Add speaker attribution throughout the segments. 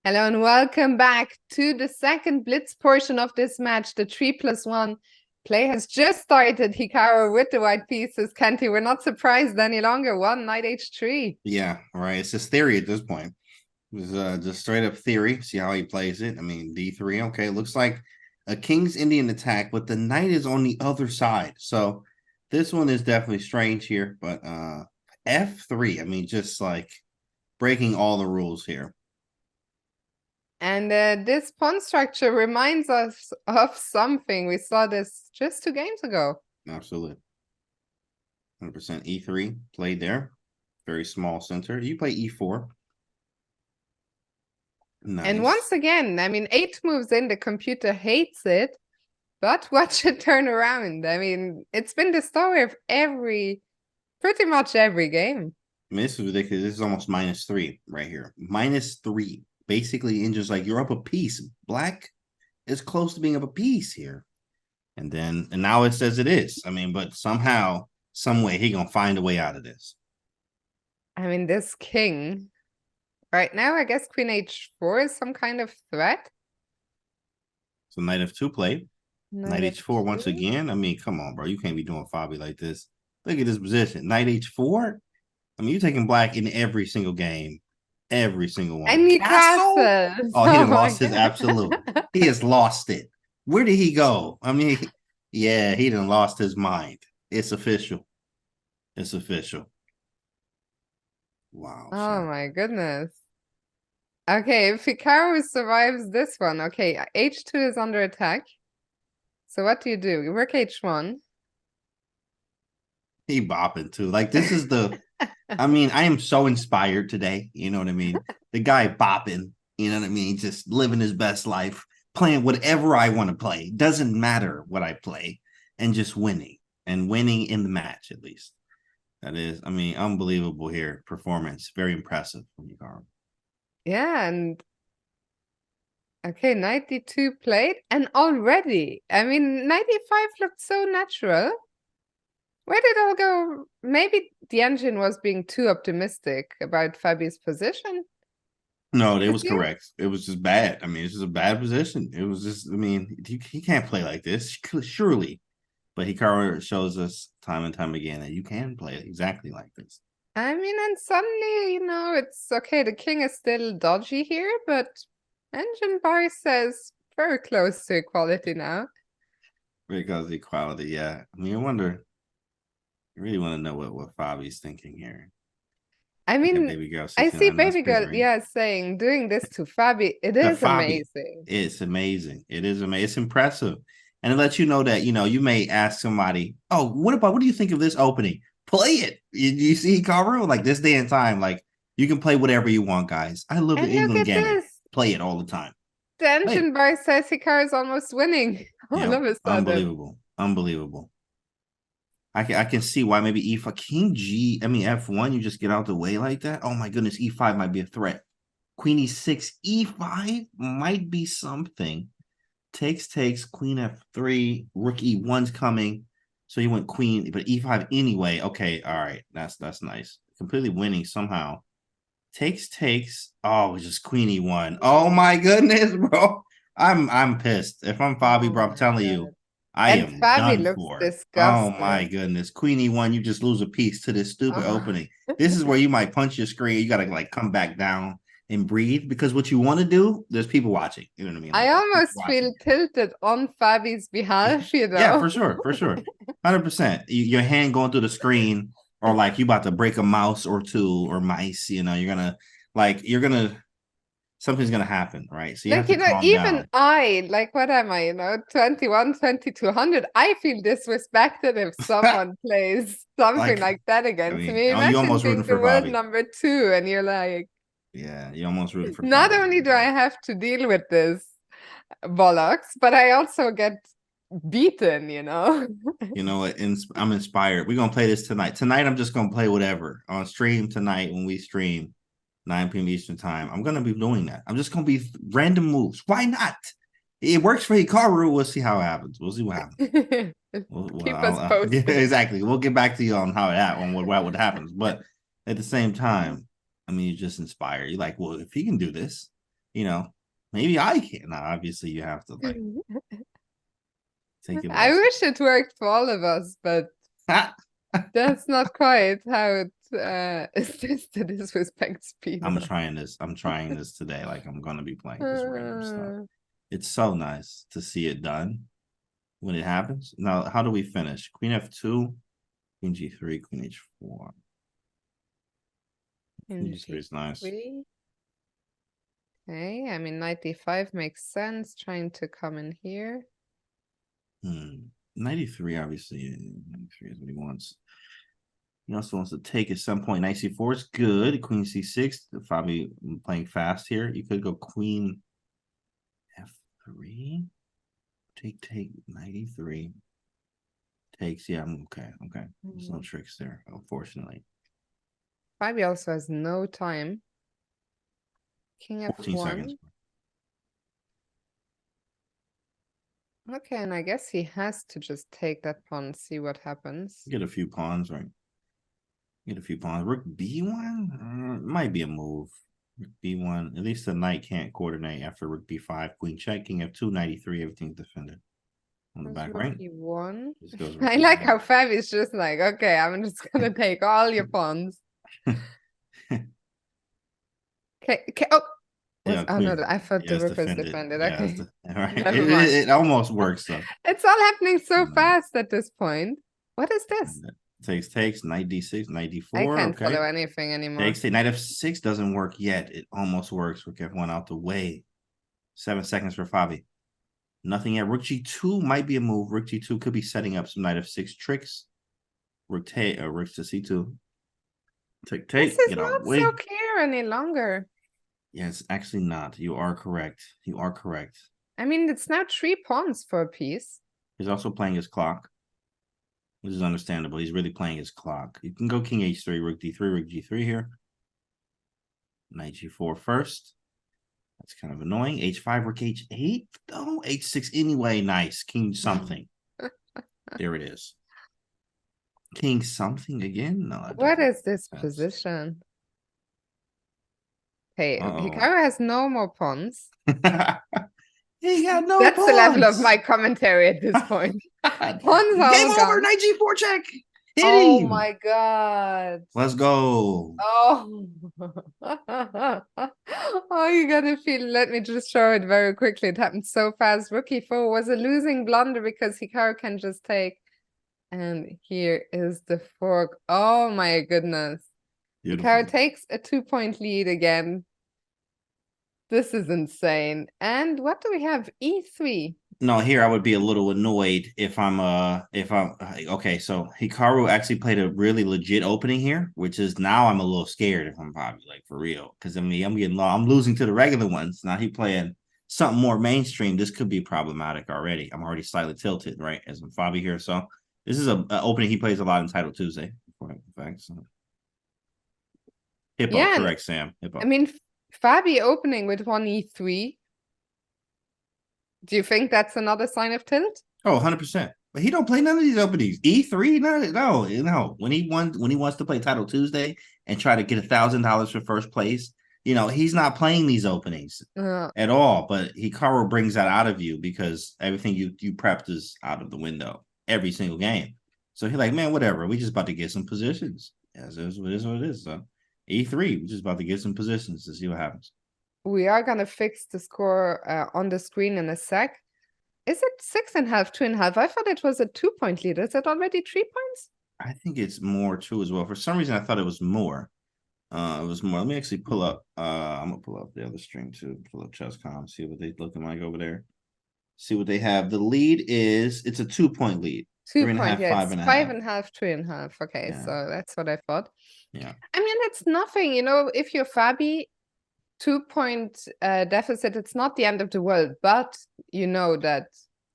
Speaker 1: Hello and welcome back to the second Blitz portion of this match. The 3+1 play has just started. Hikaru with the white pieces. Kenti, we're not surprised any longer. One knight h3.
Speaker 2: Yeah, right. It's just theory at this point. It's just straight up theory. See how he plays it. I mean, d3. Okay, looks like a king's Indian attack, but the knight is on the other side. So this one is definitely strange here. But f3. I mean, just like breaking all the rules here.
Speaker 1: And this pawn structure reminds us of something. We saw this just 2 games ago.
Speaker 2: Absolutely. 100% e3 played there. Very small center. You play e4. Nice.
Speaker 1: And once again, I mean, 8 moves in, the computer hates it. But watch it turn around. I mean, it's been the story of pretty much every game.
Speaker 2: I mean, this is ridiculous. This is almost -3 right here. -3. Basically, India's like, you're up a piece. Black is close to being up a piece here. And now it says it is. I mean, but somehow, some way, he gonna find a way out of this.
Speaker 1: I mean, this king right now, I guess queen h4 is some kind of threat.
Speaker 2: So knight f2 played. Knight h4 once again. I mean, come on, bro. You can't be doing Fabi like this. Look at this position. Knight h4. I mean, you're taking black in every single game. Every single one.
Speaker 1: And he passes.
Speaker 2: Oh, he done lost his absolute. He has lost it. Where did he go? I mean, yeah, he done lost his mind. It's official. It's official. Wow.
Speaker 1: Oh my goodness. Okay, if Hikaru survives this one, okay, h2 is under attack. So what do? You work h1.
Speaker 2: He bopping too. Like, this is the I mean, I am so inspired today. You know what I mean? The guy bopping, you know what I mean? Just living his best life, playing whatever I want to play. Doesn't matter what I play, and just winning in the match, at least. That is, I mean, unbelievable here. Performance. Very impressive from Hikaru.
Speaker 1: Yeah, and okay, knight d2 played, and already, I mean, knight e5 looked so natural. Where did it all go? Maybe the engine was being too optimistic about Fabi's position.
Speaker 2: No, it was correct. It was just bad. I mean, it's just a bad position. It was just, I mean, he can't play like this, surely. But Hikaru shows us time and time again that you can play exactly like this.
Speaker 1: I mean, and suddenly, it's okay. The king is still dodgy here, but engine bar says very close to equality now.
Speaker 2: Because equality, yeah. I mean, I really want to know what Fabi's thinking here.
Speaker 1: I mean,
Speaker 2: baby girl
Speaker 1: I see baby girl, yeah, saying doing this to Fabi. It is amazing.
Speaker 2: It's amazing. It is amazing. It's impressive. And it lets you know that, you may ask somebody, oh, what do you think of this opening? Play it. You see, Hikaru? Like, this day and time, like, you can play whatever you want, guys. I love the England game. Play it all the time.
Speaker 1: The engine bar says Hikaru is almost winning. All of a sudden.
Speaker 2: Unbelievable. I can see why maybe E5, King G, I mean, F1, you just get out the way like that. Oh my goodness, E5 might be a threat. Queen E6, E5 might be something. Takes, Queen F3, Rook E1's coming. So he went Queen, but E5 anyway. Okay, all right, that's nice. Completely winning somehow. Takes. Oh, just Queen E1. Oh my goodness, bro. I'm pissed. If I'm Fabi, bro, I'm telling you. I am done for.
Speaker 1: Disgusting.
Speaker 2: Oh my goodness. Queen E1, you just lose a piece to this stupid opening. This is where you might punch your screen. You gotta like come back down and breathe, because what you want to do, there's people watching. You know what I mean?
Speaker 1: Like, I almost feel tilted on Fabi's behalf,
Speaker 2: Yeah, for sure. 100%. Your hand going through the screen, or like you about to break a mouse or two or mice, something's gonna happen, right? So you have to calm
Speaker 1: even
Speaker 2: down.
Speaker 1: I, like, what am I, 21, 2200, I feel disrespected if someone plays something like that against me. Imagine
Speaker 2: you almost
Speaker 1: being the world number 2 and you're like,
Speaker 2: yeah, you almost rooting for
Speaker 1: not only do I have to deal with this bollocks, but I also get beaten, You know
Speaker 2: what? I'm inspired. We're gonna play this tonight. Tonight, I'm just gonna play whatever on stream tonight when we stream 9 p.m. Eastern time. I'm gonna be doing that. I'm just gonna be random moves. Why not? It works for Hikaru. We'll see how it happens. We'll see what happens.
Speaker 1: Keep us posted.
Speaker 2: Yeah, exactly. We'll get back to you on how it happens, what happens. But at the same time, I mean, you're just inspired. You're like, well, if he can do this, you know, maybe I can. Now, obviously, you have to like take it
Speaker 1: I
Speaker 2: one
Speaker 1: wish it worked for all of us, but
Speaker 2: step.
Speaker 1: that's not quite how it is. This the disrespect speed
Speaker 2: I'm
Speaker 1: run.
Speaker 2: trying this. I'm trying this today. Like I'm gonna be playing this random stuff.
Speaker 1: Uh,
Speaker 2: It's so nice to see it done when it happens. Now, how do we finish? Queen F2, Queen G3, Queen H4. Queen G3 is nice.
Speaker 1: Okay, I mean, knight d5 makes sense, trying to come in here.
Speaker 2: 93, obviously. 93 is what he wants. He also wants to take at some point. Knight C4 is good. Queen C6. Fabi playing fast here. You could go Queen F3. Take 93. Takes, yeah, I'm okay. Okay. There's no tricks there, unfortunately.
Speaker 1: Fabi also has no time. King
Speaker 2: 14
Speaker 1: F1.
Speaker 2: seconds.
Speaker 1: Okay, and I guess he has to just take that pawn, see what happens.
Speaker 2: Get a few pawns, right? Get a few pawns. Rook B1 might be a move. Rook B1. At least the knight can't coordinate after Rook B5. Queen check. King F2, 93. Everything's defended. On the back rank.
Speaker 1: E1.
Speaker 2: I
Speaker 1: I like how Fabi's just like, okay, I'm just gonna take all your pawns. Okay. Oh,
Speaker 2: yeah,
Speaker 1: oh no, I thought the rook was
Speaker 2: defended.
Speaker 1: defended.
Speaker 2: Yeah,
Speaker 1: Okay.
Speaker 2: right.
Speaker 1: Never mind.
Speaker 2: It almost works though.
Speaker 1: It's all happening so fast at this point. What is this?
Speaker 2: Takes, knight D6, knight
Speaker 1: I
Speaker 2: D4.
Speaker 1: can't
Speaker 2: Okay.
Speaker 1: follow anything anymore.
Speaker 2: Takes, knight F6 doesn't work yet. It almost works. Rook F1 out the way. 7 seconds for Fabi. Nothing yet. Rook G2 might be a move. Rook G2 could be setting up some knight F6 tricks. Rook to C2. Take.
Speaker 1: This is not so clear any longer.
Speaker 2: Yes, actually not. You are correct. You are correct.
Speaker 1: I mean, it's now 3 pawns for a piece.
Speaker 2: He's also playing his clock, which is understandable. He's really playing his clock. You can go King H3, Rook D3, Rook G3 here. Knight G4 first. That's kind of annoying. H5, Rook H8. Oh, H6 anyway. Nice. King something. There it is. King something again? No.
Speaker 1: What is this position? Hey, Hikaru has no more pawns.
Speaker 2: He got no
Speaker 1: That's
Speaker 2: pawns.
Speaker 1: the level of my commentary at this point. Pawns are
Speaker 2: Game over.
Speaker 1: gone.
Speaker 2: Knight G4 check. Hit
Speaker 1: oh
Speaker 2: him.
Speaker 1: My god.
Speaker 2: Let's go.
Speaker 1: Oh. Oh, you gotta feel. Let me just show it very quickly. It happened so fast. Rook E4 was a losing blunder because Hikaru can just take. And here is the fork. Oh my goodness. Hikaru takes a 2-point lead again. This is insane. And what do we have? E3.
Speaker 2: No, here I would be a little annoyed if I'm okay. So Hikaru actually played a really legit opening here, which is now I'm a little scared if I'm probably like for real. Because I mean I'm losing to the regular ones. Now he playing something more mainstream. This could be problematic already. I'm already slightly tilted, right? As I'm Fabi here. So this is a opening he plays a lot in Title Tuesday. In fact, so. Hippo, yeah, correct, Sam. Hippo.
Speaker 1: I mean, Fabi opening with 1 E3. Do you think that's another sign of tilt?
Speaker 2: Oh, 100%. But he don't play none of these openings. E3, no. When he wants to play Title Tuesday and try to get $1,000 for first place, he's not playing these openings at all. But Hikaru brings that out of you because everything you prepped is out of the window every single game. So he's like, man, whatever. We just about to get some positions. Yes, it is what it is. So E3, we're just about to get some positions to see what happens.
Speaker 1: We are gonna fix the score on the screen in a sec. Is it 6.5, 2.5? I thought it was a 2-point lead. Is it already 3 points?
Speaker 2: I think it's more too as well. For some reason, I thought it was more. It was more. Let me actually pull up. I'm gonna pull up the other stream too. Pull up ChessCom, see what they looking like over there. See what they have. The lead is it's a 2-point lead.
Speaker 1: 2-point, yeah, 5.5, 3.5. Okay, yeah. So that's what I thought.
Speaker 2: Yeah.
Speaker 1: I mean, it's nothing, if you're Fabi, 2-point deficit, it's not the end of the world, but you know that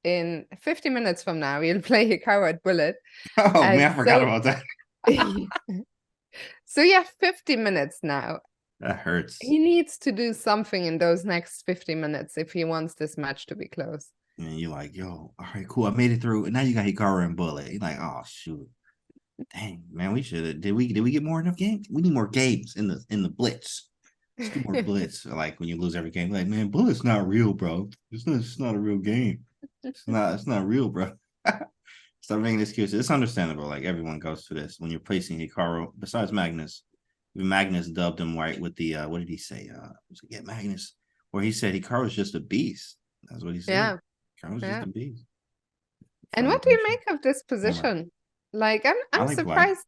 Speaker 1: in 50 minutes from now, you'll play Hikaru at Bullet.
Speaker 2: Oh, man, I forgot about that.
Speaker 1: So you have 50 minutes now.
Speaker 2: That hurts.
Speaker 1: He needs to do something in those next 50 minutes if he wants this match to be close.
Speaker 2: And you're like, yo, all right, cool. I made it through. And now you got Hikaru and Bullet. You're like, oh, shoot. Dang, man, we should have. Did we get more enough games? We need more games in the Blitz. Let's do more Blitz. Like when you lose every game, like, man, Blitz not real, bro. It's not a real game. It's not real, bro. Stop making excuses. It's understandable. Like everyone goes through this when you're placing Hikaru. Besides Magnus, even Magnus dubbed him right with the what did he say? Magnus, where he said Hikaru's just a beast. That's what he said.
Speaker 1: Yeah,
Speaker 2: Hikaru's just
Speaker 1: yeah.
Speaker 2: a beast.
Speaker 1: And
Speaker 2: Funny
Speaker 1: what do you
Speaker 2: question.
Speaker 1: make of this
Speaker 2: Camera.
Speaker 1: position? Like,
Speaker 2: I
Speaker 1: I'm
Speaker 2: like black.
Speaker 1: surprised.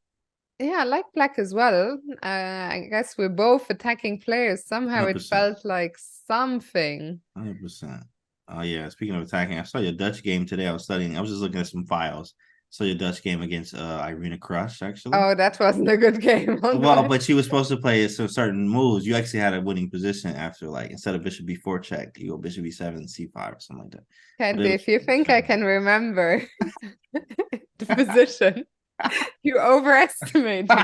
Speaker 1: Yeah, I like black as well. I guess we're both attacking players. Somehow it
Speaker 2: 100%.
Speaker 1: felt like something.
Speaker 2: 100%. Oh yeah. Speaking of attacking, I saw your Dutch game today. I was studying. I was just looking at some files. Saw your Dutch game against Irina Crush, actually.
Speaker 1: Oh, that wasn't a good game.
Speaker 2: Well, but she was supposed to play some certain moves. You actually had a winning position after, like, instead of bishop b4 check, you go bishop b7, c5, or something like that.
Speaker 1: Candy, if you think I can remember the position, you overestimate me.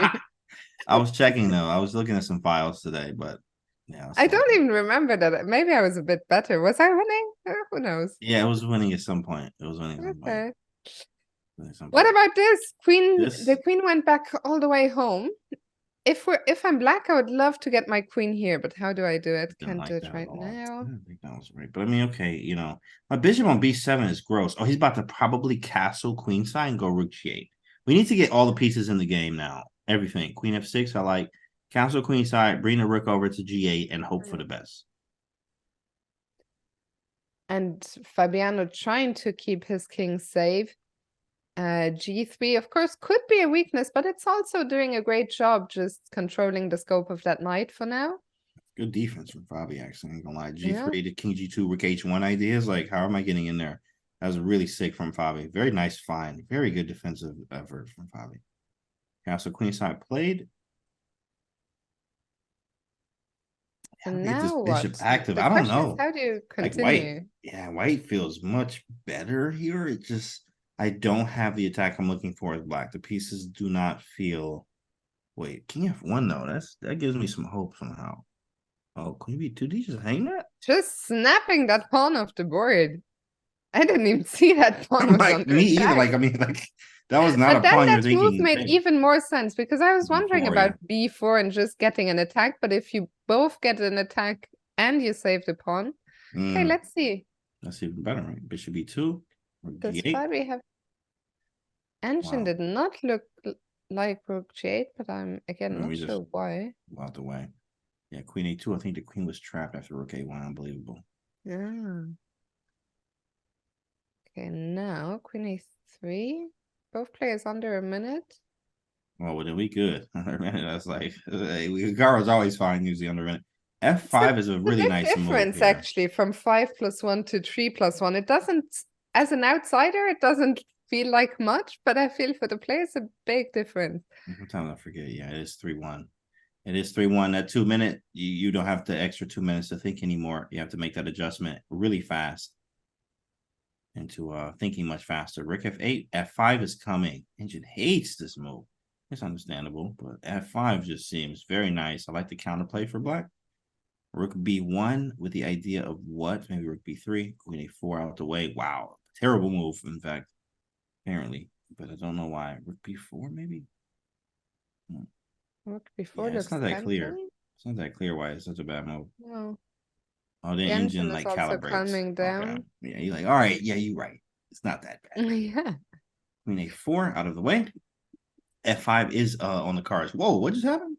Speaker 2: I was checking though. I was looking at some files today, but yeah,
Speaker 1: I don't even remember that. Maybe I was a bit better. Was I winning? Who knows?
Speaker 2: yeah, it was winning at some point. It was winning at some point.
Speaker 1: Okay.
Speaker 2: At some
Speaker 1: What
Speaker 2: point.
Speaker 1: about this?
Speaker 2: This
Speaker 1: The queen went back all the way home. If I'm black, I would love to get my queen here, but how do I do it?
Speaker 2: didn't
Speaker 1: Can't do
Speaker 2: like
Speaker 1: it
Speaker 2: that
Speaker 1: right
Speaker 2: at all. I
Speaker 1: now.
Speaker 2: didn't think that was right. But I mean, okay, you know, my bishop on b7 is gross. Oh, he's about to probably castle queenside and go rook g8. We need to get all the pieces in the game now. Everything. Queen f6, I like. Castle queenside, bring the rook over to g8 and hope for the best.
Speaker 1: And Fabiano trying to keep his king safe. G3, of course, could be a weakness, but it's also doing a great job just controlling the scope of that knight for now.
Speaker 2: Good defense from Fabi, actually. I ain't gonna lie. G3
Speaker 1: Yeah.
Speaker 2: to King G2, Rook H1 ideas. Like, how am I getting in there? That was really sick from Fabi. Very nice find. Very good defensive effort from Fabi. Castle Queenside played. How
Speaker 1: And
Speaker 2: to get this
Speaker 1: now
Speaker 2: bishop
Speaker 1: what?
Speaker 2: active?
Speaker 1: The
Speaker 2: I don't
Speaker 1: question is,
Speaker 2: know.
Speaker 1: how do you
Speaker 2: Like white,
Speaker 1: continue?
Speaker 2: yeah, white feels much better here. It just I don't have the attack I'm looking for as black. The pieces do not feel. Wait, King F1 though. That gives me some hope somehow. Oh, Queen B2. Did you just hang that?
Speaker 1: Just snapping that pawn off the board. I didn't even see that pawn
Speaker 2: I'm
Speaker 1: was
Speaker 2: like
Speaker 1: under
Speaker 2: me either.
Speaker 1: attack.
Speaker 2: Like I mean, like that was not a
Speaker 1: But then
Speaker 2: pawn you're
Speaker 1: that move
Speaker 2: thinking.
Speaker 1: made even more sense because I was wondering
Speaker 2: B4, yeah.
Speaker 1: about b4 and just getting an attack. But if you both get an attack and you save the pawn, okay, let's see.
Speaker 2: That's even better, right? Bishop B2 or
Speaker 1: Does
Speaker 2: G8.
Speaker 1: Fabi have engine? Did not look like rook g8, but I'm again not sure why.
Speaker 2: Out the way. Yeah, Queen A2. I think the queen was trapped after Rook A1. Unbelievable.
Speaker 1: Yeah. Okay, now Queen A3. Both players under a minute.
Speaker 2: Oh, well, then we good. That's like Hikaru's always fine, usually under a minute. F5 is a really nice
Speaker 1: difference
Speaker 2: move here.
Speaker 1: Actually from 5+1 to 3+1. It doesn't, as an outsider, it doesn't feel like much, but I feel for the players a big difference.
Speaker 2: Sometimes I forget. Yeah, it is 3-1. It is 3-1. That 2 minute, you don't have the extra 2 minutes to think anymore. You have to make that adjustment really fast into thinking much faster. Rook F8, F5 is coming. Engine hates this move. It's understandable, but F5 just seems very nice. I like the counterplay for black. Rook B1 with the idea of what? Maybe Rook B3, Queen A4 out the way. Wow, terrible move, in fact, apparently. But I don't know why. Rook B4, maybe?
Speaker 1: Rook B4 looks
Speaker 2: it's not that
Speaker 1: tempting.
Speaker 2: clear. It's not that clear why it's such a bad move.
Speaker 1: No.
Speaker 2: Oh, the engine
Speaker 1: is
Speaker 2: like
Speaker 1: also
Speaker 2: calibrates.
Speaker 1: calming down.
Speaker 2: Okay. Yeah, you're like, all right, yeah, you're right. It's not that bad.
Speaker 1: Yeah.
Speaker 2: Queen A4 out of the way. F5 is on the cards. Whoa, what just happened?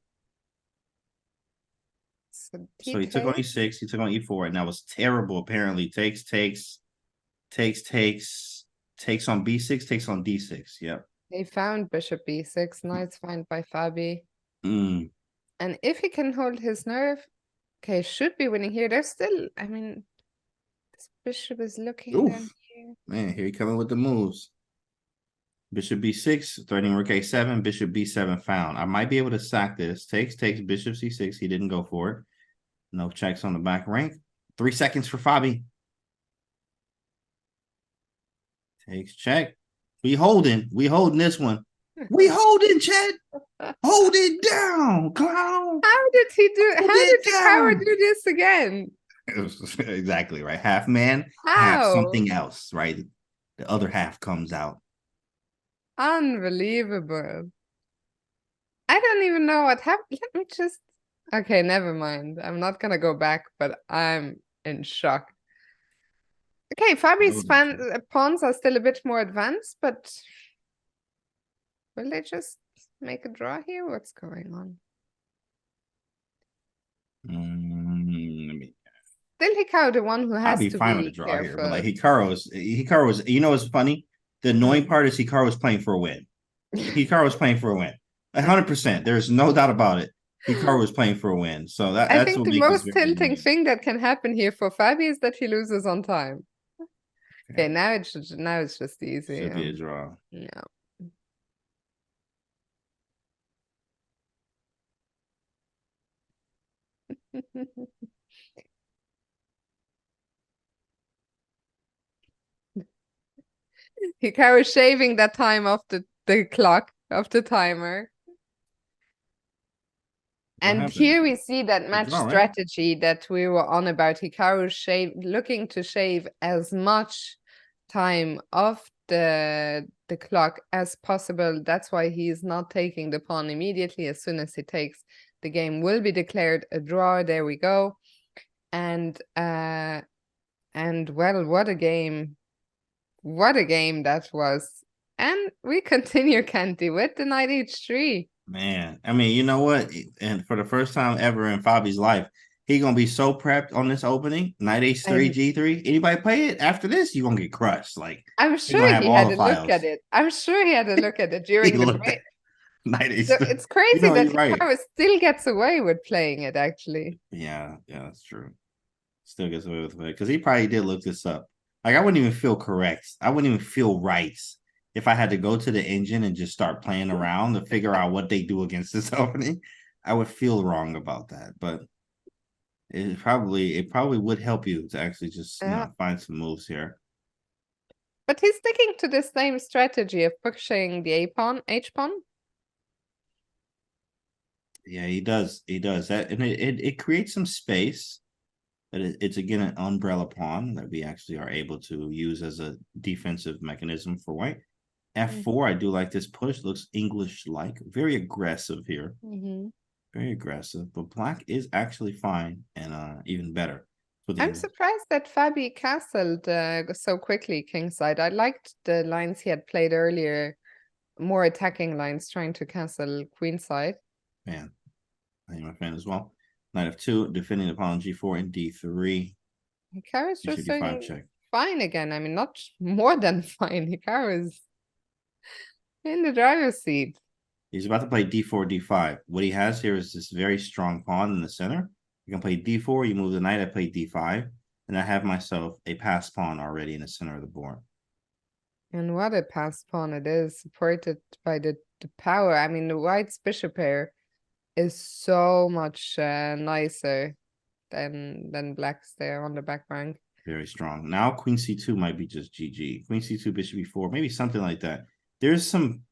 Speaker 2: So he took on E6, he took on E4, and that was terrible. Apparently, takes on B6, takes on D6. Yep.
Speaker 1: They found Bishop B6. Nice find by Fabi.
Speaker 2: Mm.
Speaker 1: And if he can hold his nerve, okay, should be winning here. There's still, I mean, this bishop is looking down here.
Speaker 2: Man, here he coming with the moves. Bishop B6, threatening Rook A7, Bishop B7 found. I might be able to sack this. Takes, Bishop C6. He didn't go for it. No checks on the back rank. 3 seconds for Fabi. Takes, check. We holding this one. We holding, Chad. Hold it down, clown.
Speaker 1: How did he do? How did Hikaru do this again?
Speaker 2: Exactly right. Half man,
Speaker 1: How?
Speaker 2: half something else, right? The other half comes out.
Speaker 1: Unbelievable. I don't even know what happened. Let me just Okay, never mind. I'm not gonna go back, but I'm in shock. Okay, Fabi's pawns are still a bit more advanced, but will they just make a draw here? What's going on? Still Hikaru, the one who
Speaker 2: I'll
Speaker 1: has
Speaker 2: be
Speaker 1: to
Speaker 2: fine with
Speaker 1: be
Speaker 2: a draw here, but like
Speaker 1: careful.
Speaker 2: Hikaru was, you know what's funny? The annoying part is Hikaru was playing for a win. Hikaru was playing for a win. 100%. There's no doubt about it. Hikaru was playing for a win. So
Speaker 1: I
Speaker 2: that's
Speaker 1: think
Speaker 2: what
Speaker 1: the
Speaker 2: makes this
Speaker 1: most
Speaker 2: very
Speaker 1: tilting
Speaker 2: annoying.
Speaker 1: thing that can happen here for Fabi is that he loses on time. Okay, now it's just easy.
Speaker 2: Should be a draw.
Speaker 1: Yeah. Hikaru shaving that time off the clock of the timer. And here we see that match strategy that we were on about. Hikaru looking to shave as much time off the clock as possible. That's why he is not taking the pawn immediately. As soon as he takes, the game will be declared a draw. There we go. And well, what a game. What a game that was. And we continue, Canty, with the knight h3.
Speaker 2: Man, I mean, you know what? And for the first time ever in Fabi's life, he gonna be so prepped on this opening. Knight h3, g3. Anybody play it after this? You gonna get crushed. Like
Speaker 1: I'm
Speaker 2: you're gonna
Speaker 1: sure
Speaker 2: have
Speaker 1: he
Speaker 2: all
Speaker 1: had
Speaker 2: the
Speaker 1: a look at
Speaker 2: files.
Speaker 1: it. I'm sure he had a look at it during the break.
Speaker 2: Knight h3.
Speaker 1: So it's crazy
Speaker 2: You know,
Speaker 1: that
Speaker 2: you're right.
Speaker 1: Hikaru still gets away with playing it, actually.
Speaker 2: Yeah, that's true. Still gets away with it because he probably did look this up. Like I wouldn't even feel correct. I wouldn't even feel right if I had to go to the engine and just start playing around to figure out what they do against this opening. I would feel wrong about that, but it probably would help you to actually just find some moves here.
Speaker 1: But he's sticking to the same strategy of pushing the H pawn.
Speaker 2: Yeah, he does. He does that, and it creates some space. But it's again an umbrella pawn that we actually are able to use as a defensive mechanism for white. F4, I do like this push. Looks English-like. Very aggressive here. Very aggressive. But black is actually fine and even better.
Speaker 1: I'm surprised that Fabi castled so quickly kingside. I liked the lines he had played earlier. More attacking lines, trying to castle queenside.
Speaker 2: Man, I am a fan as well. Knight f2, defending the pawn g4 and d3.
Speaker 1: Hikaru's just doing fine again. I mean, not more than fine. Hikaru's in the driver's seat.
Speaker 2: He's about to play d4, d5. What he has here is this very strong pawn in the center. You can play d4, you move the knight, I play d5, and I have myself a pass pawn already in the center of the board.
Speaker 1: And what a pass pawn it is, supported by the power. I mean, the white's bishop pair is so much nicer than black's there on the back rank.
Speaker 2: Very strong. Now queen c2 might be just GG. Queen c2, bishop e4, maybe something like that. There's some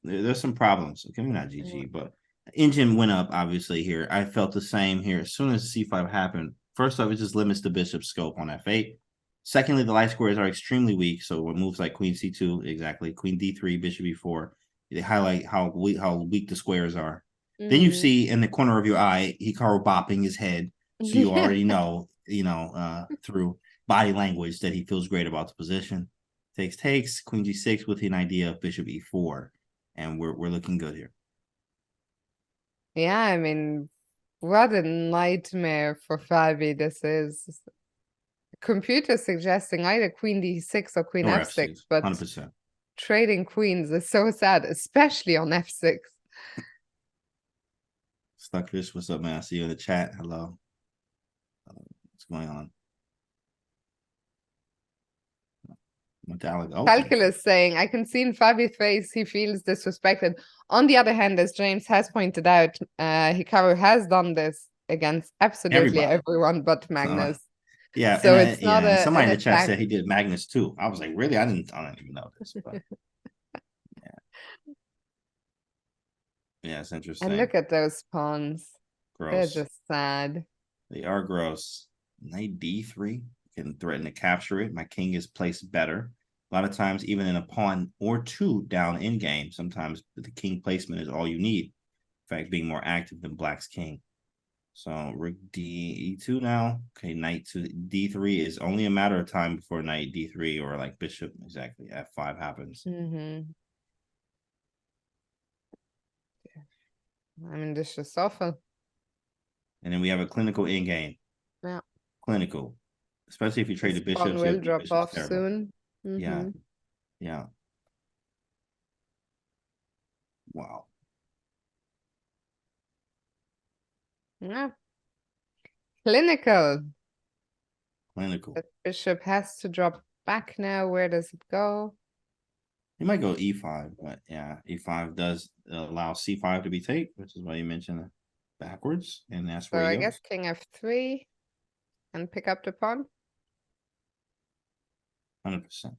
Speaker 2: problems. Okay, maybe not GG, but engine went up obviously here. I felt the same here. As soon as c5 happened, first off, it just limits the bishop scope on f8. Secondly, the light squares are extremely weak. So with moves like queen c2, exactly, queen d3, bishop e4, they highlight how weak the squares are. Then you see in the corner of your eye Hikaru bopping his head, so you already know, through body language that he feels great about the position. Takes, queen g6 with an idea of bishop e4, and we're looking good here.
Speaker 1: Yeah, I mean, what a nightmare for Fabi this is. Computer suggesting either queen d6 or queen f6, but
Speaker 2: 100%.
Speaker 1: Trading queens is so sad, especially on f6.
Speaker 2: Stuckfish, what's up, man? I see you in the chat. Hello. What's going on?
Speaker 1: Calculus saying, I can see in Fabi's face he feels disrespected. On the other hand, as James has pointed out, Hikaru has done this against absolutely everyone but Magnus.
Speaker 2: Yeah,
Speaker 1: so it's not a
Speaker 2: somebody in the chat said he did Magnus too. I was like, really? I don't even know this. But yeah, it's interesting.
Speaker 1: And look at those pawns. Gross. They're just sad.
Speaker 2: They are gross. Knight d3 can threaten to capture it. My king is placed better. A lot of times, even in a pawn or two down in game, sometimes the king placement is all you need. In fact, being more active than black's king. So rook D e2 now. Okay, knight to D3 is only a matter of time before knight D3 or like bishop exactly F5 happens.
Speaker 1: I mean, this is awful.
Speaker 2: And then we have a clinical endgame.
Speaker 1: Yeah.
Speaker 2: Clinical. Especially if you trade
Speaker 1: This
Speaker 2: the
Speaker 1: pawn
Speaker 2: bishops,
Speaker 1: will
Speaker 2: it'll be
Speaker 1: drop
Speaker 2: bishops
Speaker 1: off
Speaker 2: terrible.
Speaker 1: soon.
Speaker 2: Yeah. Yeah. Wow.
Speaker 1: Yeah. Clinical.
Speaker 2: Clinical.
Speaker 1: The bishop has to drop back now. Where does it go?
Speaker 2: He might go e5, but yeah, e5 does allow c5 to be take, which is why you mentioned it backwards, and that's
Speaker 1: So
Speaker 2: where he
Speaker 1: I
Speaker 2: goes.
Speaker 1: guess king f3 and pick up the pawn.
Speaker 2: 100%.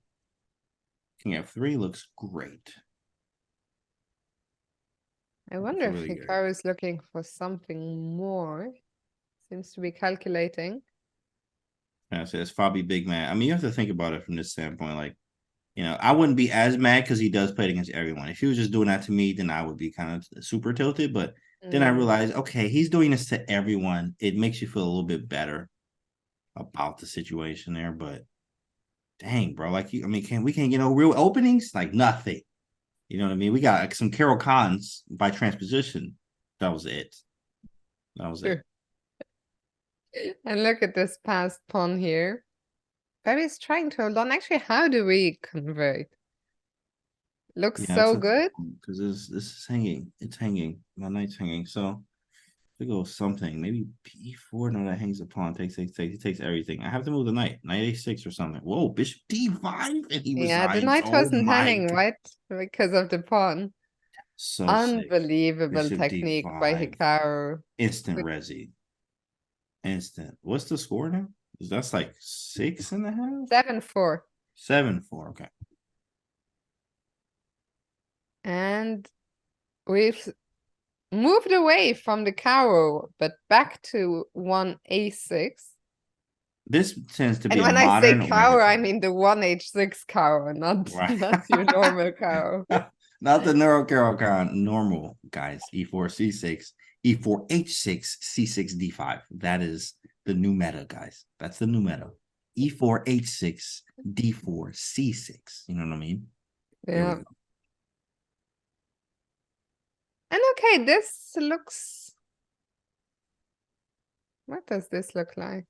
Speaker 2: King f3 looks great.
Speaker 1: I wonder if
Speaker 2: really
Speaker 1: Hikaru is looking for something more. Seems to be calculating.
Speaker 2: Yeah, so it's Fabi big man. I mean, you have to think about it from this standpoint. Like, you know, I wouldn't be as mad because he does play it against everyone. If he was just doing that to me, then I would be kind of super tilted. But then I realized, okay, he's doing this to everyone. It makes you feel a little bit better about the situation there. But dang, bro, like, I mean, we can't get no real openings? Like, nothing. You know what I mean? We got like, some Carol Cons by transposition. That was it. That was it.
Speaker 1: And look at this passed pawn here. Fabi's trying to hold on. Actually, how do we convert? Looks so good.
Speaker 2: Because this is hanging. It's hanging. My knight's hanging. So we go something. Maybe P4. No, that hangs the pawn. Takes. He takes everything. I have to move the knight. Knight A6 or something. Whoa, bishop D5 and he
Speaker 1: Yeah, the
Speaker 2: resigns.
Speaker 1: knight
Speaker 2: Oh
Speaker 1: wasn't
Speaker 2: my
Speaker 1: hanging,
Speaker 2: god.
Speaker 1: right? Because of the pawn.
Speaker 2: So sick.
Speaker 1: Unbelievable
Speaker 2: Bishop
Speaker 1: technique by
Speaker 2: D5.
Speaker 1: Hikaru.
Speaker 2: Instant resi. Instant. What's the score now? That's like 6.5?
Speaker 1: 7-4.
Speaker 2: 7-4. Okay.
Speaker 1: And we've moved away from the Caro, but back to 1A6.
Speaker 2: This tends to be
Speaker 1: And
Speaker 2: a
Speaker 1: when I say
Speaker 2: modern
Speaker 1: Caro, I mean the 1H6 Caro, not,
Speaker 2: right.
Speaker 1: not your normal Caro.
Speaker 2: Not the neuro Carol normal guys. E4 C6, E4 H6, C6 D5. That is the new meta, guys. That's the new meta. E4 H6, D4 C6. You know what I mean?
Speaker 1: Yeah.
Speaker 2: There we go.
Speaker 1: And okay, this looks. What does this look like?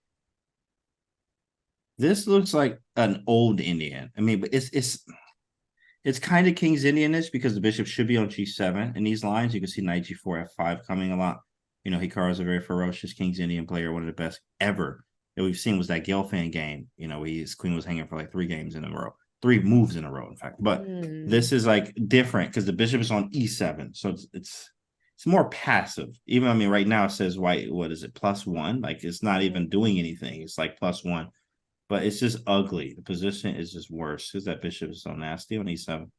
Speaker 2: This looks like an old Indian. I mean, but it's kind of King's Indianish because the bishop should be on G7 in these lines. You can see knight G4, F5 coming a lot. You know, Hikaru is a very ferocious King's Indian player, one of the best ever that we've seen was that Gelfand game. You know, his queen was hanging for like 3 games in a row, 3 moves in a row, in fact. But this is like different because the bishop is on E7, so it's more passive. Even I mean, right now it says white. What is it? +1. Like it's not even doing anything. It's like +1. But it's just ugly. The position is just worse because that bishop is so nasty on E7.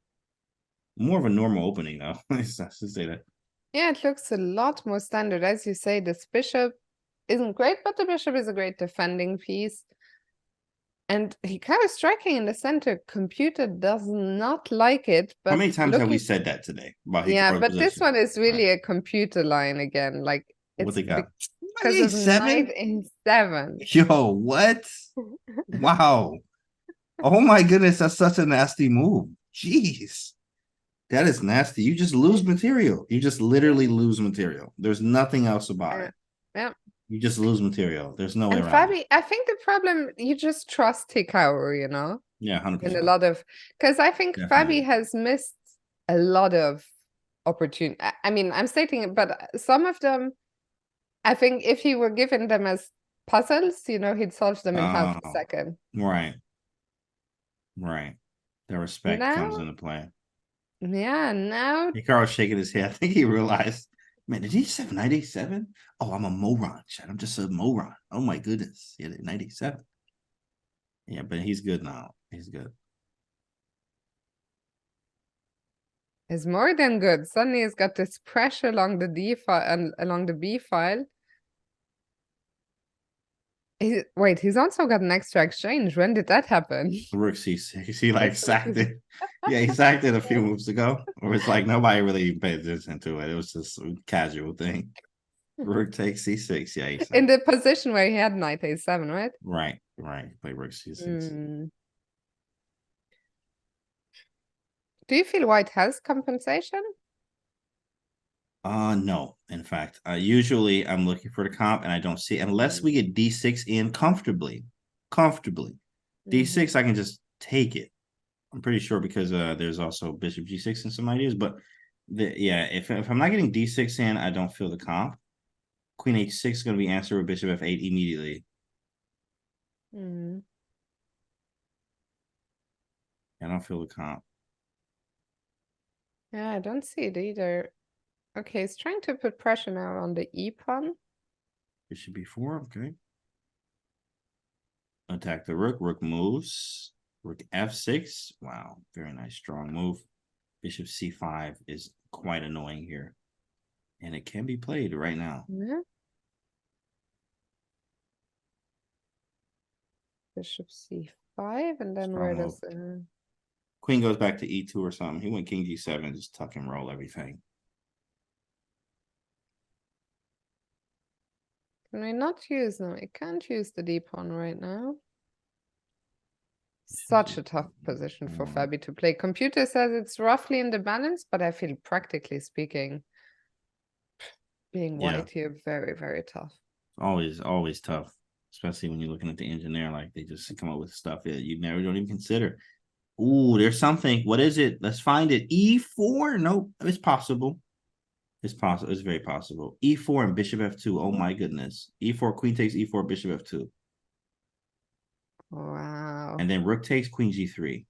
Speaker 2: More of a normal opening, though. Let's just say that.
Speaker 1: Yeah, it looks a lot more standard. As you say, this bishop isn't great, but the bishop is a great defending piece. And Hikaru striking in the center, computer does not like it. But
Speaker 2: how many times have we said that today about Hikaru's
Speaker 1: yeah, but
Speaker 2: position?
Speaker 1: this one is really a computer line again. Like it's
Speaker 2: what they got?
Speaker 1: because of knight A7.
Speaker 2: Yo, what? Wow. Oh my goodness, that's such a nasty move. Jeez. That is nasty. You just lose material. You just literally lose material. There's nothing else about it.
Speaker 1: Yeah.
Speaker 2: You just lose material. There's no way
Speaker 1: And
Speaker 2: around
Speaker 1: Fabi,
Speaker 2: it.
Speaker 1: I think the problem, you just trust Hikaru, you know?
Speaker 2: Yeah, 100%.
Speaker 1: In a lot of, because I think
Speaker 2: Definitely.
Speaker 1: Fabi has missed a lot of opportunity. I mean, I'm stating it, but some of them, I think if he were given them as puzzles, you know, he'd solve them in half a second.
Speaker 2: Right. Right. The respect comes into play.
Speaker 1: Yeah, now.
Speaker 2: Hikaru's shaking his head. I think he realized, man, did he just have 97? Oh, I'm a moron, Chad. I'm just a moron. Oh my goodness. Yeah, 97. Yeah, but he's good now. He's good.
Speaker 1: Is more than good. Suddenly he's got this pressure along the D file and along the B file. Wait, he's also got an extra exchange. When did that happen?
Speaker 2: Rook C6. He like sacked it. Yeah, he sacked it a few moves ago. Or it's like nobody really paid attention to it. It was just a casual thing. Rook takes c6. Yeah,
Speaker 1: In the position where he had knight a7, right?
Speaker 2: Right. Play rook c6.
Speaker 1: Do you feel white has compensation?
Speaker 2: No. In fact, usually I'm looking for the comp and I don't see it unless we get d6 in comfortably. D6, I can just take it. I'm pretty sure because there's also bishop g6 in some ideas, but if I'm not getting d6 in, I don't feel the comp. Queen h6 is going to be answered with bishop f8 immediately. I don't feel the comp.
Speaker 1: Yeah, I don't see it either. Okay, he's trying to put pressure now on the e pawn.
Speaker 2: Bishop b4, okay. Attack the rook. Rook moves. Rook f6. Wow, very nice, strong move. Bishop c5 is quite annoying here. And it can be played right now.
Speaker 1: Yeah. Bishop c5, and then where does
Speaker 2: Queen goes back to e2 or something. He went king g7, just tuck and roll everything.
Speaker 1: Can we not use them? I can't use the d pawn right now. Such a tough position for Fabi to play. Computer says it's roughly in the balance, but I feel practically speaking, being white here, very, very tough.
Speaker 2: Always tough, especially when you're looking at the engineer, like they just come up with stuff that you never don't even consider. Ooh, there's something. What is it? Let's find it. E4? Nope, it's possible. It's possible. It's very possible. E4 and bishop f2. Oh my goodness. E4, queen takes e4, bishop f2.
Speaker 1: Wow.
Speaker 2: And then rook takes queen g3.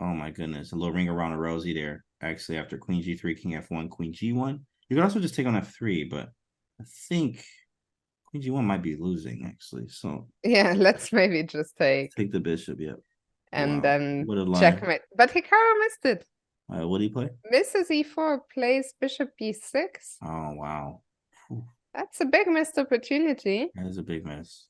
Speaker 2: Oh my goodness. A little ring around a rosy there. Actually, after queen g3, king f1, queen g1. You could also just take on f3, but I think queen g1 might be losing, actually. So
Speaker 1: yeah, let's maybe just take
Speaker 2: the bishop, yep.
Speaker 1: And then
Speaker 2: what a line.
Speaker 1: Checkmate. But Hikaru missed it.
Speaker 2: What do you play?
Speaker 1: Misses e4, plays bishop b6.
Speaker 2: Oh, wow.
Speaker 1: That's a big missed opportunity.
Speaker 2: That is a big miss.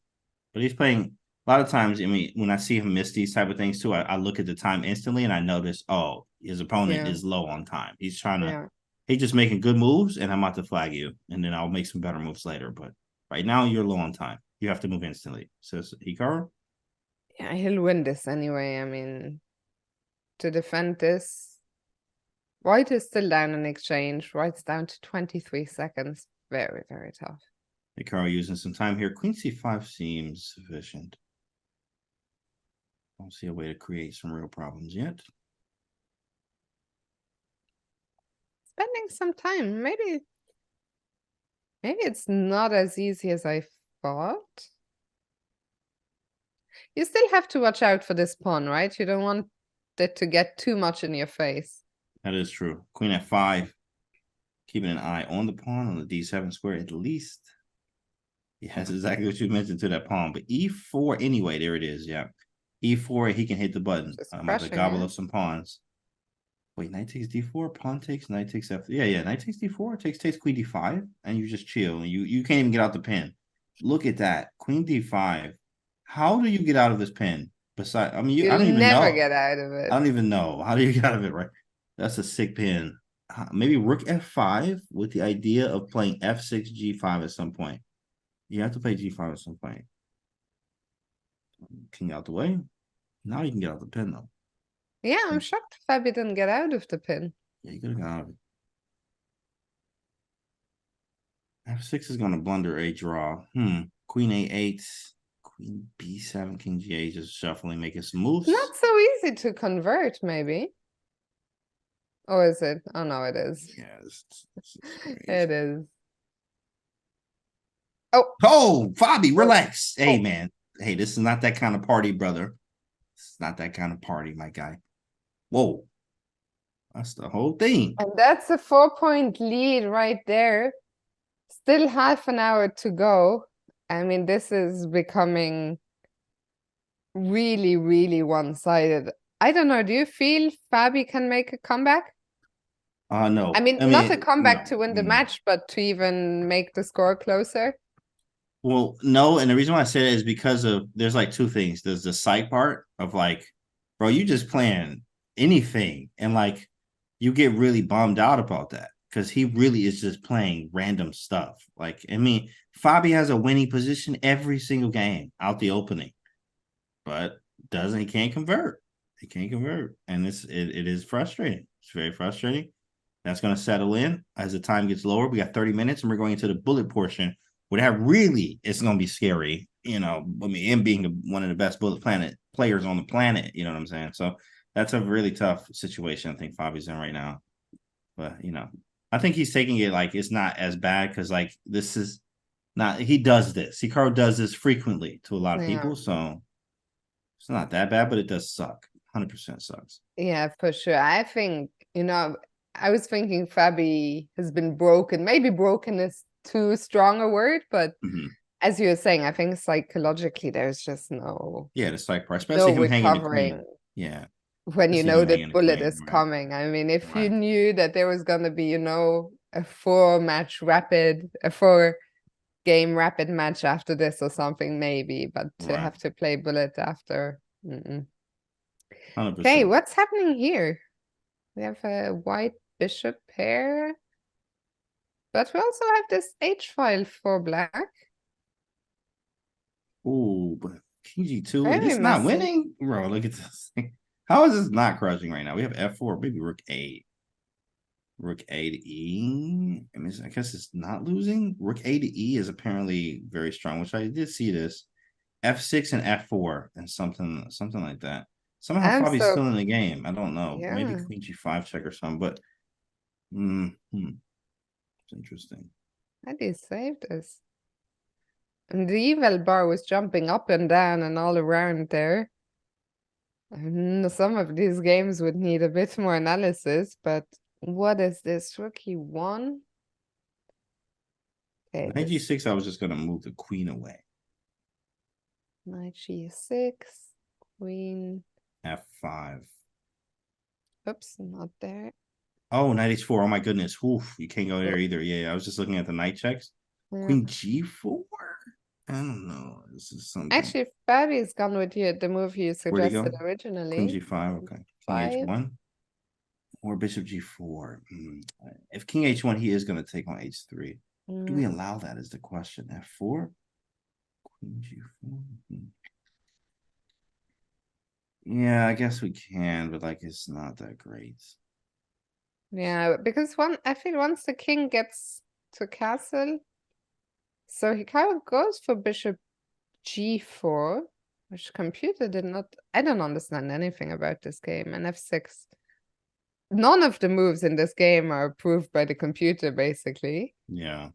Speaker 2: But he's playing a lot of times. I mean, when I see him miss these type of things too, I look at the time instantly and I notice, oh, his opponent is low on time. He's trying to, he's just making good moves and I'm about to flag you. And then I'll make some better moves later. But right now you're low on time. You have to move instantly. Says Hikaru.
Speaker 1: Yeah, he'll win this anyway. I mean, to defend this, white is still down in exchange. White's down to 23 seconds. Very, very tough.
Speaker 2: Hikaru using some time here. Queen c5 seems sufficient. Don't see a way to create some real problems yet.
Speaker 1: Spending some time. Maybe it's not as easy as I thought. You still have to watch out for this pawn, right? You don't want it to get too much in your face.
Speaker 2: That is true. Queen f5. Keeping an eye on the pawn on the d7 square at least. Yeah, that's exactly what you mentioned to that pawn. But e4 anyway, there it is. Yeah. E4, he can hit the button. I'm about to gobble up some pawns. Wait, knight takes d4, pawn takes, knight takes f. Yeah, knight takes d4, takes queen d5, and you just chill. And you can't even get out the pin. Look at that. Queen d5. How do you get out of this pin? Besides, I mean, I don't even know.
Speaker 1: Never get out of it.
Speaker 2: I don't even know. How do you get out of it, right? That's a sick pin. Maybe rook f5 with the idea of playing f6, g5 at some point. You have to play g5 at some point. King out the way. Now you can get out the pin, though.
Speaker 1: Yeah, I'm shocked Fabi didn't get out of the pin.
Speaker 2: Yeah, you could have got out of it. f6 is going to blunder a draw. Queen a8, queen b7, king g8, just shuffling, making some moves.
Speaker 1: Not so easy to convert, maybe. Or is it? Oh, no, it is.
Speaker 2: Yeah,
Speaker 1: it is.
Speaker 2: Oh, Fabi, relax. Hey, man. Hey, this is not that kind of party, brother. It's not that kind of party, my guy. Whoa. That's the whole thing.
Speaker 1: And that's a 4-point lead right there. Still half an hour to go. I mean, this is becoming really, really one-sided. I don't know. Do you feel Fabi can make a comeback?
Speaker 2: No.
Speaker 1: I mean, not a comeback to win the match, but to even make the score closer.
Speaker 2: Well, no, and the reason why I say that is because of there's like two things. There's the psych part of like, bro, you just playing anything, and like you get really bummed out about that. because he really is just playing random stuff. Like, I mean, Fabi has a winning position every single game out the opening, but he can't convert. He can't convert. And it is frustrating. It's very frustrating. That's going to settle in as the time gets lower. We got 30 minutes and we're going into the bullet portion where that really is going to be scary. You know, I mean, him being one of the best bullet planet players on the planet. You know what I'm saying? So that's a really tough situation I think Fabi's in right now. But, you know, I think he's taking it like it's not as bad because, like, this is not, he does this. Hikaru does this frequently to a lot of
Speaker 1: Yeah.
Speaker 2: people. So it's not that bad, but it does suck. 100% sucks.
Speaker 1: Yeah, for sure. I think, I was thinking Fabi has been broken. Maybe broken is too strong a word, but as you were saying, I think psychologically there's just
Speaker 2: Yeah, the strike price,
Speaker 1: no
Speaker 2: especially him hanging the queen.
Speaker 1: recovering
Speaker 2: Yeah.
Speaker 1: when you
Speaker 2: See
Speaker 1: know
Speaker 2: him
Speaker 1: the
Speaker 2: hanging the
Speaker 1: bullet
Speaker 2: queen,
Speaker 1: is
Speaker 2: right?
Speaker 1: coming. I mean, if you
Speaker 2: Right.
Speaker 1: knew that there was gonna be, a 4-match rapid, a 4-game rapid match after this or something, maybe, but to
Speaker 2: Right.
Speaker 1: have to play bullet after. Mm-mm. Okay,
Speaker 2: 100%.
Speaker 1: what's happening here? We have a white bishop pair, but we also have this H file for black.
Speaker 2: Ooh, but King G2, and
Speaker 1: Very
Speaker 2: it's not
Speaker 1: messy.
Speaker 2: winning? Bro, look at this thing. How is this not crushing right now? We have F4, maybe Rook 8. Rook A to E. I mean, I guess it's not losing. Rook A to E is apparently very strong, which I did see this. F6 and F4 and something like that. Somehow
Speaker 1: I'm
Speaker 2: Fabi's
Speaker 1: so,
Speaker 2: still in the game. I don't know. Maybe
Speaker 1: yeah.
Speaker 2: Queen G5 check or something, but it's interesting.
Speaker 1: How do you save this? And the eval bar was jumping up and down and all around there. Some of these games would need a bit more analysis, but what is this? Rookie 1? Okay,
Speaker 2: Knight
Speaker 1: this
Speaker 2: G6, I was just gonna move the queen away.
Speaker 1: knight G6, queen.
Speaker 2: F5.
Speaker 1: Oops, not there.
Speaker 2: Oh, knight H4. Oh my goodness. Oof, you can't go there either. Yeah, I was just looking at the knight checks.
Speaker 1: Yeah.
Speaker 2: Queen G4? I don't know. This is something.
Speaker 1: Actually, Fabi's gone with you, the move you
Speaker 2: Where'd he
Speaker 1: suggested
Speaker 2: go? Queen
Speaker 1: originally.
Speaker 2: G5. Okay. King
Speaker 1: 5.
Speaker 2: H1 or Bishop G4. If King H1, he is going to take on H3. Do we allow that is the question. F4? Queen G4? Yeah, I guess we can, but like it's not that great.
Speaker 1: Yeah, because I feel once the king gets to castle, so he kind of goes for bishop G4, which computer did not. I don't understand anything about this game. And F6. None of the moves in this game are approved by the computer, basically.
Speaker 2: Yeah.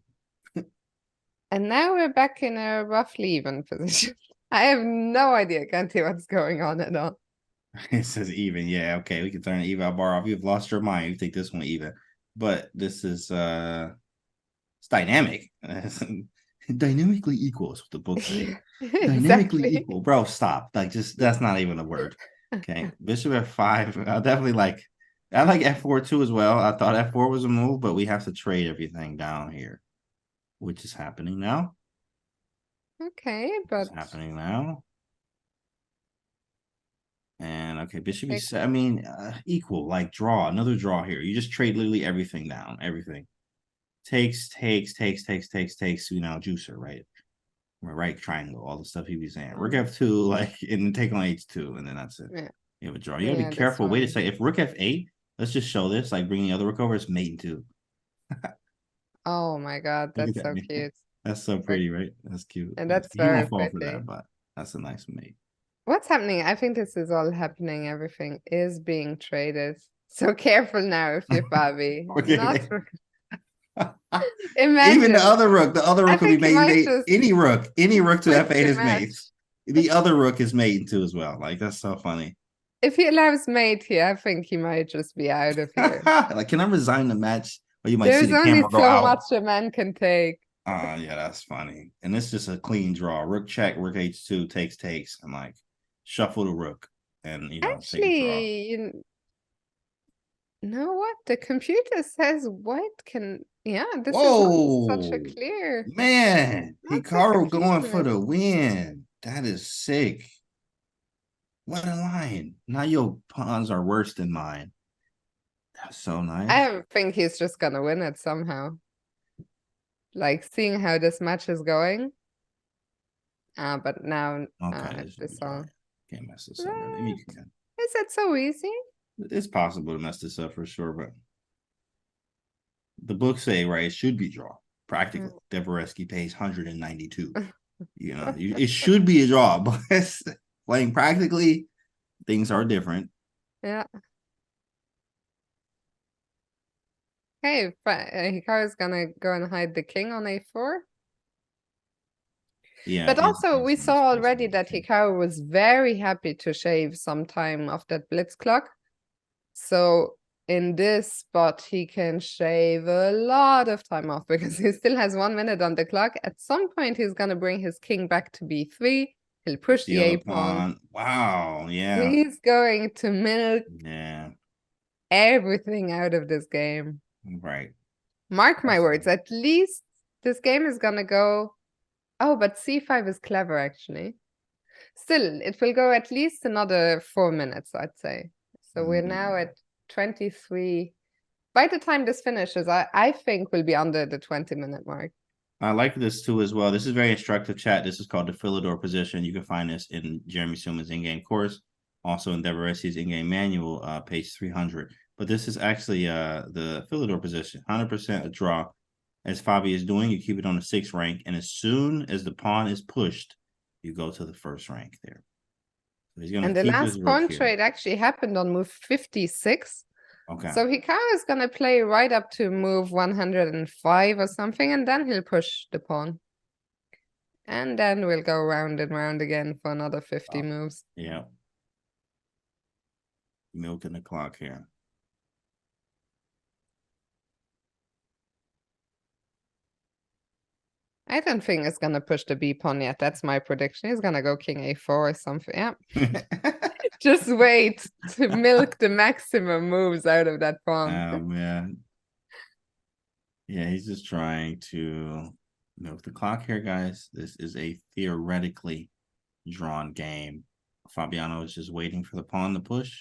Speaker 1: And now we're back in a roughly even position. I have no idea, can't see what's going on at all.
Speaker 2: It says even. Yeah, okay. We can turn the eval bar off. You've lost your mind. You take this one even. But this is it's dynamic. Dynamically equal is what the book say. Dynamically
Speaker 1: Exactly.
Speaker 2: equal. Bro, stop. Like just that's not even a word. Okay. Bishop F5. I definitely I like F4 too as well. I thought F4 was a move, but we have to trade everything down here, which is happening now.
Speaker 1: Okay, but
Speaker 2: It's happening now. And okay, Bishop
Speaker 1: like,
Speaker 2: E7. I mean, equal, like draw, another draw here. You just trade literally everything down, everything. Takes, you know, juicer, right? Right triangle, all the stuff he was saying. Rook F2, like, and take on H2, and then that's it.
Speaker 1: yeah,
Speaker 2: You have a draw. You gotta be
Speaker 1: yeah, this
Speaker 2: careful. Wait a
Speaker 1: one.
Speaker 2: second. If Rook F8, let's just show this, like bringing the other rook over, it's mate in two.
Speaker 1: Oh my God,
Speaker 2: Look at
Speaker 1: that's
Speaker 2: that,
Speaker 1: so
Speaker 2: man.
Speaker 1: cute.
Speaker 2: That's so pretty, right? That's cute.
Speaker 1: And that's
Speaker 2: He
Speaker 1: very
Speaker 2: won't fall for that,
Speaker 1: pretty.
Speaker 2: but that's a nice mate.
Speaker 1: What's happening? I think this is all happening. Everything is being traded. So careful now if you're Fabi. Not
Speaker 2: Okay. Even
Speaker 1: imagine.
Speaker 2: the other
Speaker 1: I
Speaker 2: rook could be
Speaker 1: think he
Speaker 2: mate.
Speaker 1: might just
Speaker 2: Any rook to
Speaker 1: quit
Speaker 2: F8
Speaker 1: the
Speaker 2: is mate.
Speaker 1: match.
Speaker 2: The other rook is mate too as well. Like that's so funny.
Speaker 1: If he allows mate here, I think he might just be out of here.
Speaker 2: Like, can I resign the match? Or you might see
Speaker 1: There's
Speaker 2: the
Speaker 1: only
Speaker 2: camera go
Speaker 1: so
Speaker 2: out.
Speaker 1: much a man can take.
Speaker 2: Yeah, that's funny. And it's just a clean draw. Rook check, rook H2 takes. I'm like, shuffle the rook and take a draw.
Speaker 1: Actually, you know what? The computer says white can. Yeah, this is not such a
Speaker 2: Whoa,
Speaker 1: clear.
Speaker 2: man.
Speaker 1: Not such a
Speaker 2: Hikaru going for
Speaker 1: clear.
Speaker 2: the win. That is sick. What a line. Now your pawns are worse than mine. So nice.
Speaker 1: I think he's just gonna win it somehow. Like seeing how this match is going. But now
Speaker 2: Okay,
Speaker 1: this all.
Speaker 2: can't mess this up. Really. I mean, you can.
Speaker 1: Is it so easy?
Speaker 2: It's possible to mess this up for sure, but the books say right, it should be draw. Practically, Dvoretzky pays 192. You know, it should be a draw, but playing practically, things are different.
Speaker 1: Yeah. Hey, Hikaru's gonna go and hide the king on a4.
Speaker 2: Yeah,
Speaker 1: But also, we saw already that Hikaru was very happy to shave some time off that Blitz clock. So in this spot, he can shave a lot of time off because he still has 1 minute on the clock. At some point, he's gonna bring his king back to b3. He'll push the a pawn.
Speaker 2: Wow, yeah.
Speaker 1: He's going to milk everything out of this game.
Speaker 2: Right.
Speaker 1: Mark my words, at least this game is gonna go. Oh, but c5 is clever, actually. Still, it will go at least another 4 minutes, I'd say. So we're now at 23. By the time this finishes, I think we'll be under the 20-minute mark.
Speaker 2: I like this too as well. This is very instructive chat. This is called the Philidor position. You can find this in Jeremy Suman's in-game course, also in Dvoretzky's in-game manual, page 300. But this is actually the Philidor position, 100% a draw. As Fabi is doing, you keep it on the 6th rank, and as soon as the pawn is pushed, you go to the 1st rank there. So he's gonna
Speaker 1: and the
Speaker 2: keep
Speaker 1: last
Speaker 2: his
Speaker 1: pawn
Speaker 2: here.
Speaker 1: trade actually happened on move 56.
Speaker 2: Okay.
Speaker 1: So Hikaru is gonna play right up to move 105 or something, and then he'll push the pawn. And then we'll go round and round again for another 50 moves.
Speaker 2: Yeah. Milking the clock here.
Speaker 1: I don't think it's gonna push the b pawn yet. That's my prediction. He's gonna go king a4 or something. Yeah. Just wait to milk the maximum moves out of that pawn.
Speaker 2: Oh man. Yeah, he's just trying to milk the clock here, guys. This is a theoretically drawn game. Fabiano is just waiting for the pawn to push.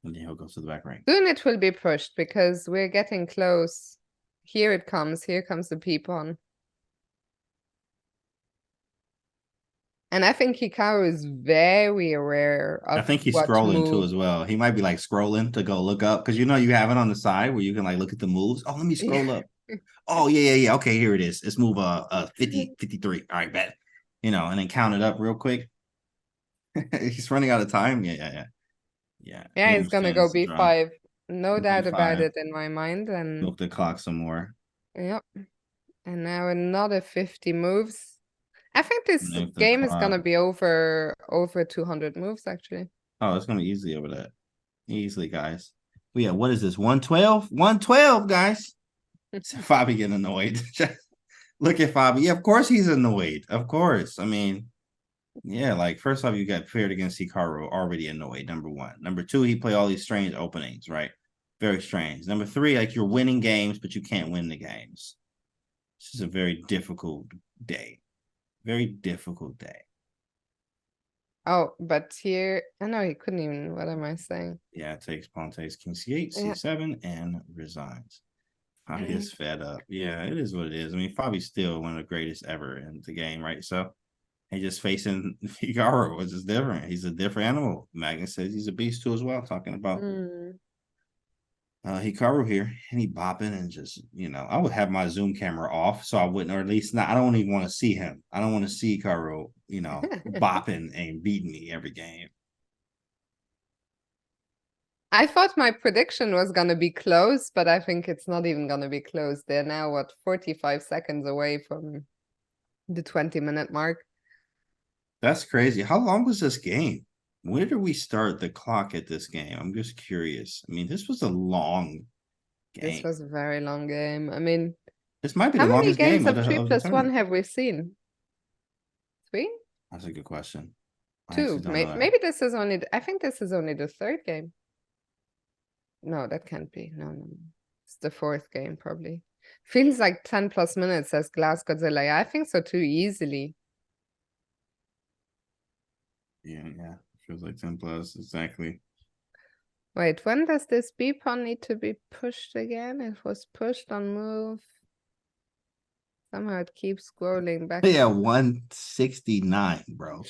Speaker 2: And then he'll go to the back rank.
Speaker 1: Soon it will be pushed because we're getting close. Here it comes. Here comes the p pawn. And I think Hikaru is very aware of
Speaker 2: I think he's
Speaker 1: what
Speaker 2: scrolling
Speaker 1: move.
Speaker 2: too as well. He might be like scrolling to go look up because you know you have it on the side where you can like look at the moves. Oh, let me scroll up. Oh, yeah. Okay, here it is. Let's move 50, 53. All right, bet. You know, and then count it up real quick. He's running out of time. Yeah.
Speaker 1: Yeah, he's gonna go b5. No doubt about it in my mind. And
Speaker 2: milk the clock some more.
Speaker 1: Yep. And now another 50 moves. I think this game is gonna be over 200 moves actually.
Speaker 2: Oh, it's gonna be easily over that. Easily, guys. But yeah, what is this? 112? 112, guys. Fabi getting annoyed. Look at Fabi. Yeah, of course he's annoyed. Of course. I mean, yeah, like first off, you got paired against Hikaru, already annoyed. Number 1. Number 2, he play all these strange openings, right? Very strange. Number 3, like you're winning games, but you can't win the games. This is a very difficult day. Very difficult day.
Speaker 1: Oh, but here, I know he couldn't even, what am I saying?
Speaker 2: Yeah, takes pawn takes king c8, c7, and resigns. Fabi is fed up. Yeah, it is what it is. I mean, Fabi's still one of the greatest ever in the game, right? So he just facing Hikaru, which is different. He's a different animal. Magnus says he's a beast too as well, talking about Hikaru here. And he bopping and just, you know, I would have my Zoom camera off so I wouldn't, or at least not, I don't even want to see him. I don't want to see Hikaru, you know, bopping and beating me every game.
Speaker 1: I thought my prediction was gonna be close, but I think it's not even gonna be close. They're now, what, 45 seconds away from the 20-minute mark.
Speaker 2: That's crazy. How long was this game? Where did we start the clock at this game? I'm just curious. I mean, this was a long game.
Speaker 1: This was a very long game. I mean,
Speaker 2: this might be the longest game
Speaker 1: of 3+1 have we seen? 3?
Speaker 2: That's a good question.
Speaker 1: 2. Maybe this is only, I think this is only the 3rd game. No, that can't be. No. It's the 4th game, probably. Feels like 10+ minutes, says Glass Godzilla. Yeah, I think so too, easily.
Speaker 2: Yeah. Feels like 10 plus, exactly.
Speaker 1: Wait, when does this B pawn need to be pushed again? It was pushed on move. Somehow it keeps scrolling back.
Speaker 2: Yeah, 169, bro.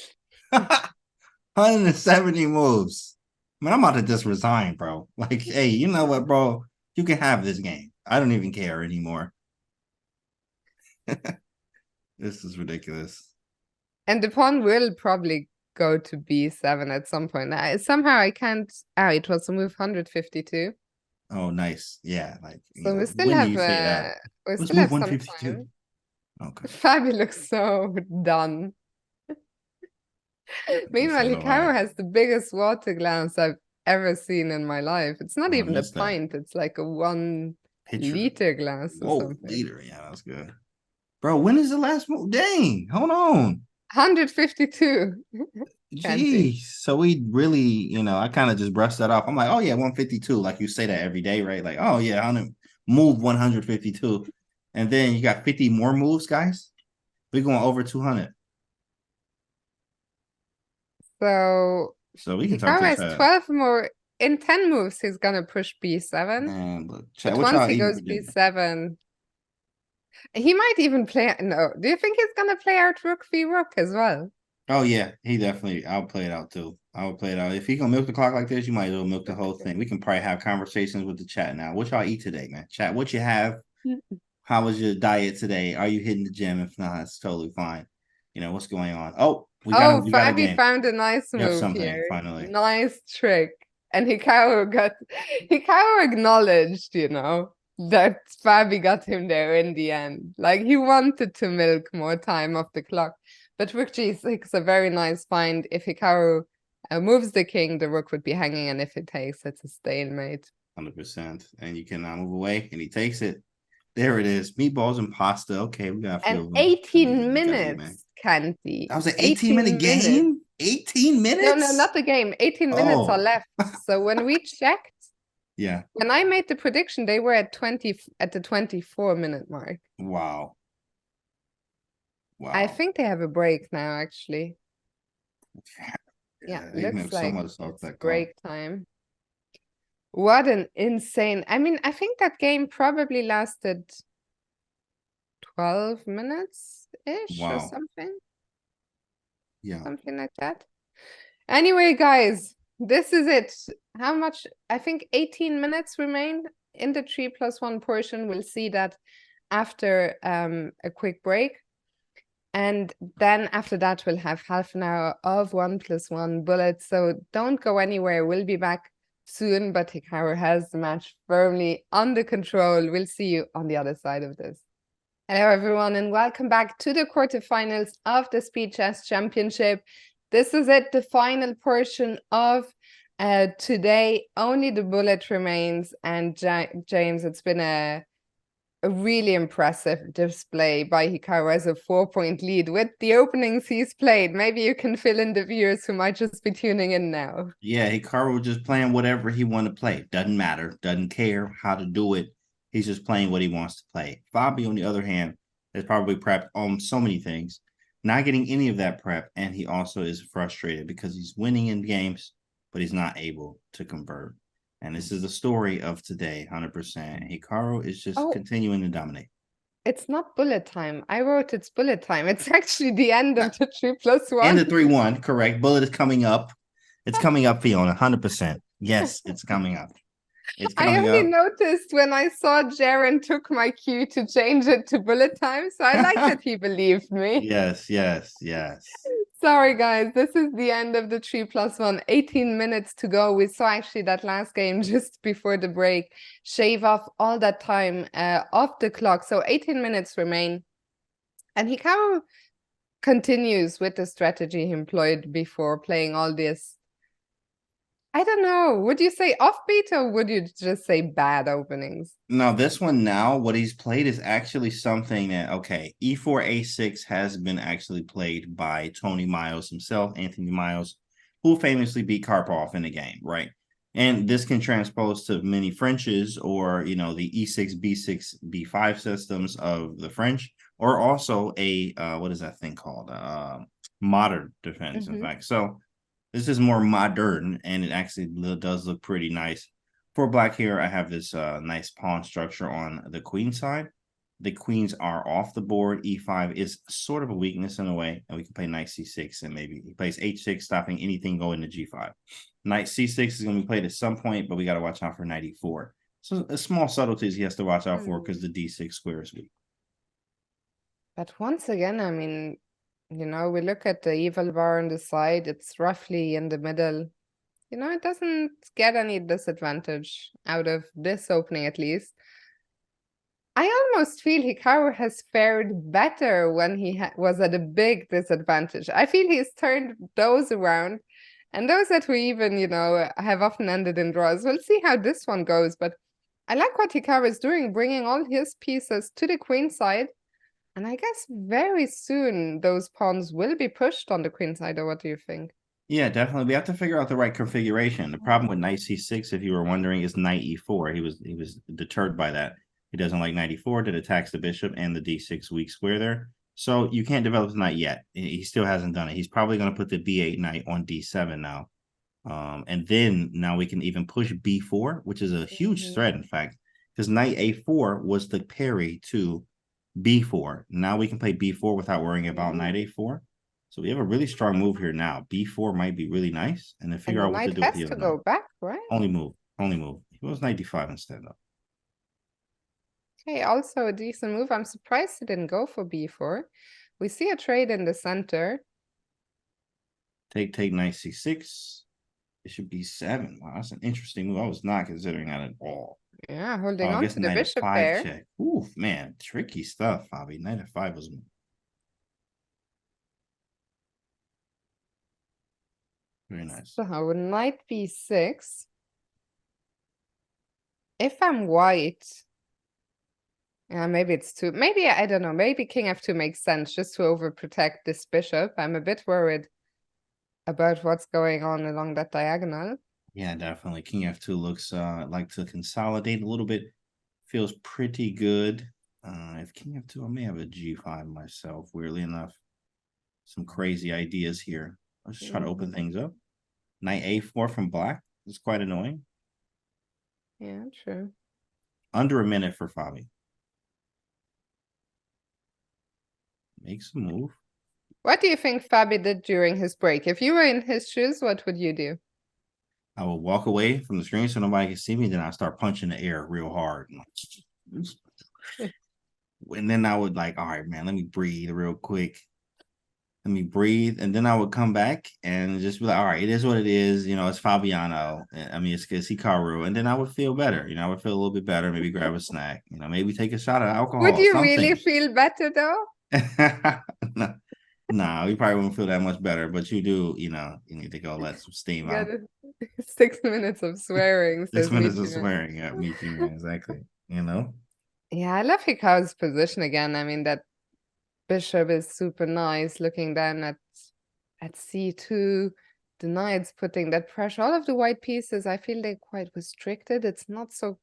Speaker 2: 170 moves. Man, I'm about to just resign, bro. Like, hey, you know what, bro? You can have this game. I don't even care anymore. This is ridiculous.
Speaker 1: And the pawn will probably go to B7 at some point. Somehow I can't. Oh, it was a move 152.
Speaker 2: Oh, nice. Yeah, like,
Speaker 1: So we still
Speaker 2: when do
Speaker 1: have
Speaker 2: you say that?
Speaker 1: we
Speaker 2: Let's
Speaker 1: still
Speaker 2: move
Speaker 1: have some
Speaker 2: 152.
Speaker 1: time.
Speaker 2: Okay.
Speaker 1: Fabi looks so done. Meanwhile,
Speaker 2: So do I.
Speaker 1: Hikaru has the biggest water glass I've ever seen in my life. It's not
Speaker 2: Oh, I
Speaker 1: even a
Speaker 2: missed that
Speaker 1: pint, it's like a 1 liter glass or
Speaker 2: Whoa,
Speaker 1: something.
Speaker 2: leader. Yeah, that's good. Bro, when is the last move? Dang, hold on.
Speaker 1: 152. Candy.
Speaker 2: Jeez. So we really, I kind of just brushed that off. I'm like, oh yeah, 152. Like you say that every day, right? Like, oh yeah, 100, move 152. And then you got 50 more moves, guys. We're going over 200.
Speaker 1: So
Speaker 2: So we can talk
Speaker 1: Hikaru
Speaker 2: to
Speaker 1: has
Speaker 2: chat.
Speaker 1: 12 more. In 10 moves, he's gonna push B7.
Speaker 2: Man, look, chat.
Speaker 1: But
Speaker 2: What
Speaker 1: once
Speaker 2: y'all
Speaker 1: he
Speaker 2: even
Speaker 1: goes
Speaker 2: predicting?
Speaker 1: B7, he might even play. No, do you think he's gonna play out Rook v Rook as well?
Speaker 2: Oh yeah, he definitely. I'll play it out too. I will play it out. If he gonna milk the clock like this, you might as well milk the whole thing. We can probably have conversations with the chat now. What y'all eat today, man? Chat. What you have? How was your diet today? Are you hitting the gym? If not, it's totally fine. What's going on? Oh, we got him.
Speaker 1: Oh,
Speaker 2: We got a
Speaker 1: Fabi
Speaker 2: game.
Speaker 1: found a nice
Speaker 2: We have
Speaker 1: move
Speaker 2: something
Speaker 1: here.
Speaker 2: finally.
Speaker 1: Nice trick. And Hikaru acknowledged, that Fabi got him there in the end. Like he wanted to milk more time off the clock. But Rook G6 is a very nice find. If Hikaru moves the king, the rook would be hanging, and if it takes, it's a stalemate.
Speaker 2: 100%. And you cannot move away, and he takes it. There it is. Meatballs and pasta. Okay, we got a few
Speaker 1: And
Speaker 2: of them.
Speaker 1: 18
Speaker 2: Gotta eat, man.
Speaker 1: minutes, Canty.
Speaker 2: That was an 18-minute
Speaker 1: 18 minutes.
Speaker 2: game. 18
Speaker 1: No, no,
Speaker 2: minutes.
Speaker 1: not the game. 18 minutes are
Speaker 2: Oh,
Speaker 1: left. So when we checked,
Speaker 2: yeah.
Speaker 1: when I made the prediction, they were at the 24-minute mark.
Speaker 2: Wow.
Speaker 1: I
Speaker 2: Wow.
Speaker 1: think they have a break now, actually. Yeah,
Speaker 2: They
Speaker 1: looks
Speaker 2: make so
Speaker 1: like
Speaker 2: much off
Speaker 1: it's
Speaker 2: that clock.
Speaker 1: break time. What an insane. I mean, I think that game probably lasted 12 minutes-ish or
Speaker 2: Wow.
Speaker 1: something.
Speaker 2: Yeah.
Speaker 1: Something like that. Anyway, guys, this is it. How much? I think 18 minutes remain in the 3+1 portion. We'll see that after a quick break. And then after that, we'll have half an hour of 1+1 bullets. So don't go anywhere. We'll be back soon, but Hikaru has the match firmly under control. We'll see you on the other side of this. Hello, everyone, and welcome back to the quarterfinals of the Speed Chess Championship. This is it, the final portion of today. Only the bullet remains, and James, it's been a really impressive display by Hikaru as a 4-point lead with the openings he's played. Maybe you can fill in the viewers who might just be tuning in now.
Speaker 2: Yeah, Hikaru was just playing whatever he wanted to play. Doesn't matter. Doesn't care how to do it. He's just playing what he wants to play. Fabi, on the other hand, is probably prepped on so many things, not getting any of that prep. And he also is frustrated because he's winning in games, but he's not able to convert. And this is the story of today, 100%. Hikaru is just continuing to dominate.
Speaker 1: It's not bullet time. I wrote it's bullet time. It's actually the end of the 3+1.
Speaker 2: And the 3-1, correct. Bullet is coming up. It's coming up, Fiona, 100%. Yes, it's coming up. It's
Speaker 1: I
Speaker 2: coming
Speaker 1: only
Speaker 2: up.
Speaker 1: noticed when I saw Jaren took my cue to change it to bullet time, so I like that he believed me.
Speaker 2: Yes, yes, yes.
Speaker 1: Sorry, guys. This is the end of the 3+1. 18 minutes to go. We saw actually that last game just before the break shave off all that time off the clock. So 18 minutes remain. And Hikaru continues with the strategy he employed before, playing all this. I don't know. Would you say offbeat or would you just say bad openings?
Speaker 2: No, this one now, what he's played is actually something that, okay, E4, A6 has been actually played by Tony Miles himself, Anthony Miles, who famously beat Karpov in the game, right? And this can transpose to many Frenches or, the E6, B6, B5 systems of the French, or also a, what is that thing called? Modern defense, in fact. So This is more modern, and it actually does look pretty nice. For black here, I have this nice pawn structure on the queen side. The queens are off the board. E5 is sort of a weakness in a way, and we can play knight c6, and maybe he plays h6, stopping anything going to g5. Knight c6 is going to be played at some point, but we got to watch out for knight e4. So a small subtleties he has to watch out for because the d6 square is weak.
Speaker 1: But once again, I mean, you know, we look at the evil bar on the side, it's roughly in the middle. You know, it doesn't get any disadvantage out of this opening, at least. I almost feel Hikaru has fared better when he was at a big disadvantage. I feel he's turned those around, and those that we even, you know, have often ended in draws. We'll see how this one goes, but I like what Hikaru is doing, bringing all his pieces to the queen side. And I guess very soon those pawns will be pushed on the queen side, or what do you think?
Speaker 2: Yeah, definitely. We have to figure out the right configuration. The problem with knight c6, if you were wondering, is knight e4. He was deterred by that. He doesn't like knight e4 that attacks the bishop and the d6 weak square there. So you can't develop the knight yet. He still hasn't done it. He's probably going to put the b8 knight on d7 now. And then now we can even push b4, which is a huge threat, in fact, because knight a4 was the parry to b4. Now we can play b4 without worrying about knight a4. So we have a really strong move here now. b4 might be really nice, and then figure out what to do with the
Speaker 1: Has to
Speaker 2: other
Speaker 1: go
Speaker 2: knight.
Speaker 1: back, right?
Speaker 2: Only move. He was knight d5 instead, though.
Speaker 1: Okay, also a decent move. I'm surprised he didn't go for b4. We see a trade in the center.
Speaker 2: Take knight c6. Bishop b7. Wow, that's an interesting move. I was not considering that at all.
Speaker 1: Yeah,
Speaker 2: Oh,
Speaker 1: holding
Speaker 2: I
Speaker 1: on
Speaker 2: guess
Speaker 1: to the
Speaker 2: knight
Speaker 1: bishop
Speaker 2: f5
Speaker 1: there.
Speaker 2: check. Oof, man, tricky stuff, Fabi. Knight f5 was very nice.
Speaker 1: So knight b6. If I'm white, yeah, maybe it's too, maybe, I don't know, maybe king f2 makes sense just to overprotect this bishop. I'm a bit worried about what's going on along that diagonal.
Speaker 2: Yeah, definitely. King f2 looks like to consolidate a little bit. Feels pretty good. If king f2, I may have a g5 myself, weirdly enough. Some crazy ideas here. Let's try to open things up. Knight a4 from black is quite annoying.
Speaker 1: Yeah, true.
Speaker 2: Under a minute for Fabi. Makes a move.
Speaker 1: What do you think Fabi did during his break? If you were in his shoes, what would you do?
Speaker 2: I will walk away from the screen so nobody can see me. Then I start punching the air real hard. And then I would like, all right, man, let me breathe real quick. Let me breathe. And then I would come back and just be like, all right, it is what it is. You know, it's Fabiano. I mean, it's Hikaru. And then I would feel better. You know, I would feel a little bit better. Maybe grab a snack. You know, maybe take a shot of
Speaker 1: Would
Speaker 2: alcohol,
Speaker 1: you really
Speaker 2: something.
Speaker 1: feel better though?
Speaker 2: No, you probably wouldn't feel that much better, but you do, you know, you need to go let some steam out.
Speaker 1: 6 minutes of swearing,
Speaker 2: 6 minutes of
Speaker 1: Michigan.
Speaker 2: swearing at Michigan, exactly. You know?
Speaker 1: Yeah, I love Hikaru's position again. I mean, that bishop is super nice, looking down at c2. The knight's putting that pressure. All of the white pieces, I feel they're quite restricted. It's not so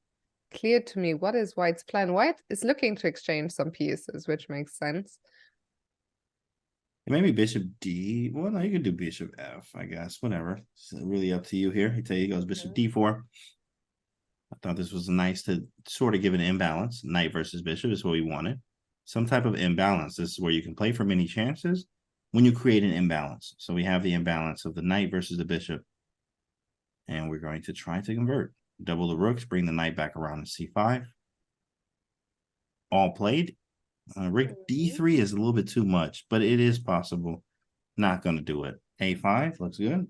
Speaker 1: clear to me what is white's plan. White is looking to exchange some pieces, which makes sense.
Speaker 2: Maybe bishop D. Well, no, you could do bishop F, I guess. Whatever. It's really up to you here. He goes bishop D4. I thought this was nice to sort of give an imbalance. Knight versus bishop is what we wanted. Some type of imbalance. This is where you can play for many chances when you create an imbalance. So we have the imbalance of the knight versus the bishop. And we're going to try to convert. Double the rooks, bring the knight back around to c5. All played. Rook d3 is a little bit too much, but it is possible. Not going to do it. a5 looks good.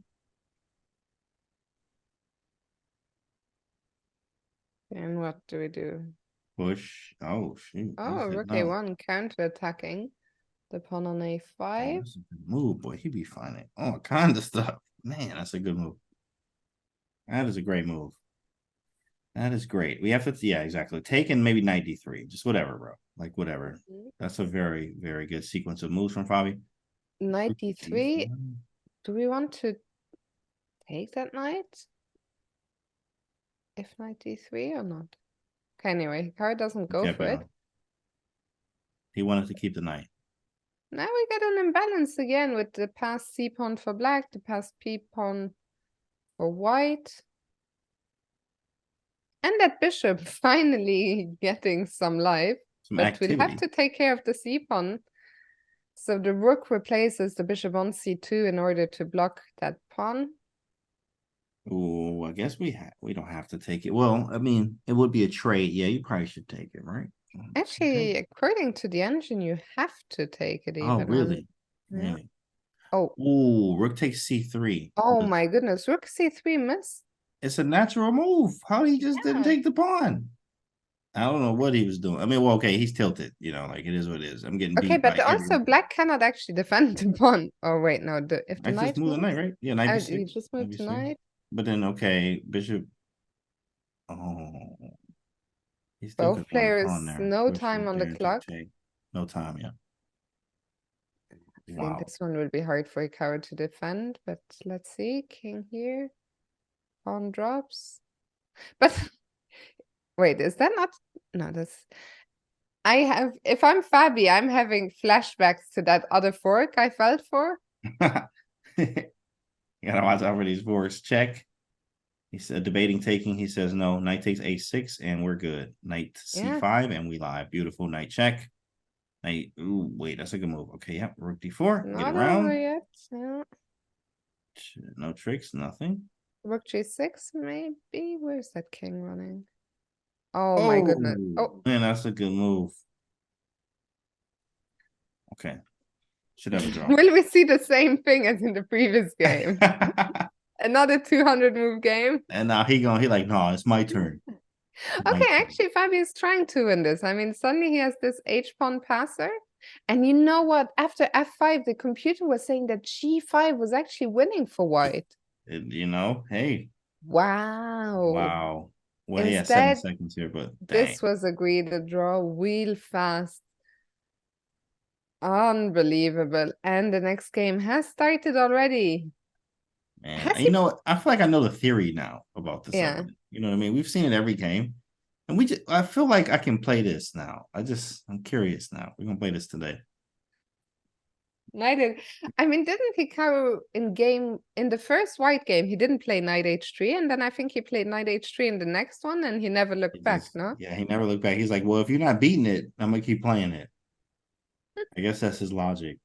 Speaker 1: And what do we do?
Speaker 2: Push. Oh, shoot.
Speaker 1: Oh, rook
Speaker 2: no.
Speaker 1: a1 counter-attacking the pawn on a5.
Speaker 2: Oh, that's a good move, boy. He'd be finding all kind of stuff. Man, that's a good move. That is a great move. That is great. We have to, yeah, exactly. Take and maybe knight d3. Just whatever, bro. Like, whatever. That's a very, very good sequence of moves from Fabi.
Speaker 1: Knight d3. Do we want to take that knight? If knight d3 or not? Okay, anyway, Hikaru doesn't go for it.
Speaker 2: He wanted to keep the knight.
Speaker 1: Now we get an imbalance again with the passed C pawn for black, the passed P pawn for white. And that bishop finally getting some life.
Speaker 2: Some
Speaker 1: But we'll have
Speaker 2: activity.
Speaker 1: to take care of the C pawn. So the rook replaces the bishop on C2 in order to block that pawn.
Speaker 2: Oh, I guess we don't have to take it. Well, I mean, it would be a trade. Yeah, you probably should take it, right?
Speaker 1: Actually,
Speaker 2: Okay.
Speaker 1: according to the engine, you have to take it
Speaker 2: Oh,
Speaker 1: even.
Speaker 2: really?
Speaker 1: Yeah.
Speaker 2: Really?
Speaker 1: Oh.
Speaker 2: Oh, rook takes c3.
Speaker 1: Oh my goodness, rook C3 miss.
Speaker 2: It's a natural move. How he just didn't
Speaker 1: Yeah.
Speaker 2: take the pawn? I don't know what he was doing. I mean, well, okay, he's tilted. You know, like it is what it is. I'm getting
Speaker 1: Okay,
Speaker 2: beat by
Speaker 1: but also
Speaker 2: everyone.
Speaker 1: black cannot actually defend the pawn. Oh wait, no. If the
Speaker 2: I just
Speaker 1: knight
Speaker 2: moved the knight,
Speaker 1: moves,
Speaker 2: right? Yeah, knight
Speaker 1: oh,
Speaker 2: b6.
Speaker 1: you just
Speaker 2: Knight
Speaker 1: moved to
Speaker 2: b6.
Speaker 1: knight.
Speaker 2: But then, okay, bishop. Oh, he still could
Speaker 1: Both
Speaker 2: have won the pawn
Speaker 1: players,
Speaker 2: there.
Speaker 1: no
Speaker 2: Push
Speaker 1: time
Speaker 2: right
Speaker 1: on the
Speaker 2: there, take,
Speaker 1: clock.
Speaker 2: take. No time, yeah.
Speaker 1: I think
Speaker 2: Wow.
Speaker 1: this one will be hard for Hikaru to defend, but let's see. King here. Pawn drops. But wait, is that not? No, that's. I have. If I'm Fabi, I'm having flashbacks to that other fork I felt for.
Speaker 2: You gotta watch out for these forks. Check. He's debating taking. He says no. Knight takes a6, and we're good. Knight
Speaker 1: Yeah.
Speaker 2: c5, and we live. Beautiful. Knight check. Knight. Ooh, wait, that's a good move. Okay, yep. Rook d4. Get
Speaker 1: Not over
Speaker 2: around.
Speaker 1: yet. Yeah.
Speaker 2: No tricks. Nothing.
Speaker 1: Rook G6, maybe. Where's that king running? Oh my
Speaker 2: Oh,
Speaker 1: goodness. Oh,
Speaker 2: man, that's a good move. Okay. Should have a draw.
Speaker 1: will we see the same thing as in the previous game? Another 200 move game?
Speaker 2: And now he like, no, it's my turn. My
Speaker 1: Okay,
Speaker 2: turn.
Speaker 1: actually, Fabi is trying to win this. I mean, suddenly he has this H-pawn passer. And you know what? After F5, the computer was saying that G5 was actually winning for white.
Speaker 2: You know, hey.
Speaker 1: Wow.
Speaker 2: Wow. Well, yeah, 7
Speaker 1: Instead,
Speaker 2: seconds here, but dang.
Speaker 1: this was agreed a draw wheel fast. Unbelievable. And the next game has started already.
Speaker 2: Man,
Speaker 1: Has
Speaker 2: you
Speaker 1: he?
Speaker 2: know what? I feel like I know the theory now about this
Speaker 1: Yeah.
Speaker 2: element. You know what I mean? We've seen it every game. And I feel like I can play this now. I'm curious now. We're gonna play this today.
Speaker 1: I mean, didn't Hikaru in the first white game, he didn't play knight h3, and then I think he played knight h3 in the next one, and he never looked back, no?
Speaker 2: Yeah, he never looked back. He's like, well, if you're not beating it, I'm gonna keep playing it. I guess that's his logic.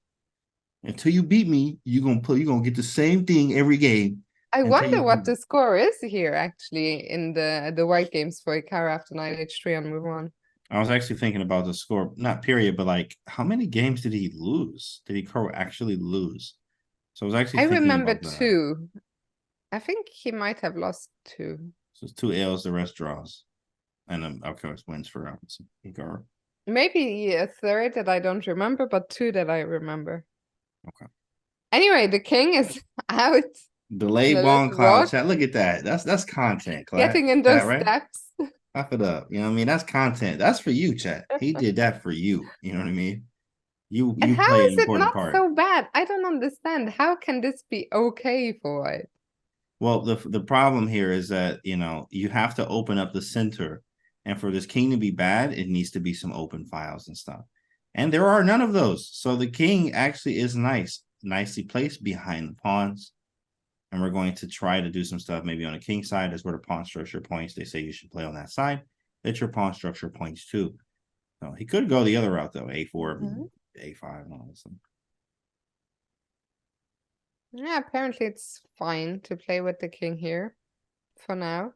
Speaker 2: Until you beat me, you're gonna get the same thing every game.
Speaker 1: I
Speaker 2: Until
Speaker 1: wonder
Speaker 2: you
Speaker 1: what
Speaker 2: beat me.
Speaker 1: the score is here, actually, in the white games for Hikaru after knight h3 on move one.
Speaker 2: I was actually thinking about the score, not period, but like how many games did he lose? Did Hikaru actually lose? So I was actually
Speaker 1: I
Speaker 2: thinking
Speaker 1: remember
Speaker 2: about that.
Speaker 1: 2. I think he might have lost 2.
Speaker 2: So it's 2 L's, the rest draws. And then of course wins for Hikaru.
Speaker 1: Maybe a third that I don't remember, but 2 that I remember.
Speaker 2: Okay.
Speaker 1: Anyway, the king is out.
Speaker 2: Delayed ball and cloud chat. Look at that. That's content.
Speaker 1: Getting in
Speaker 2: Chat,
Speaker 1: those
Speaker 2: right?
Speaker 1: steps.
Speaker 2: Clap it up. You know what I mean? That's content. That's for you, chat. He did that for you. You know what I mean? You
Speaker 1: And how
Speaker 2: played
Speaker 1: is
Speaker 2: an
Speaker 1: it
Speaker 2: important
Speaker 1: not
Speaker 2: part.
Speaker 1: so bad? I don't understand. How can this be okay for it?
Speaker 2: Well, the problem here is that you have to open up the center, and for this king to be bad, it needs to be some open files and stuff. And there are none of those. So the king actually is nicely placed behind the pawns. And we're going to try to do some stuff maybe on the king side. That's where the pawn structure points. They say you should play on that side. That your pawn structure points too. So he could go the other route though, a4, a5, and all this.
Speaker 1: Yeah, apparently it's fine to play with the king here for now.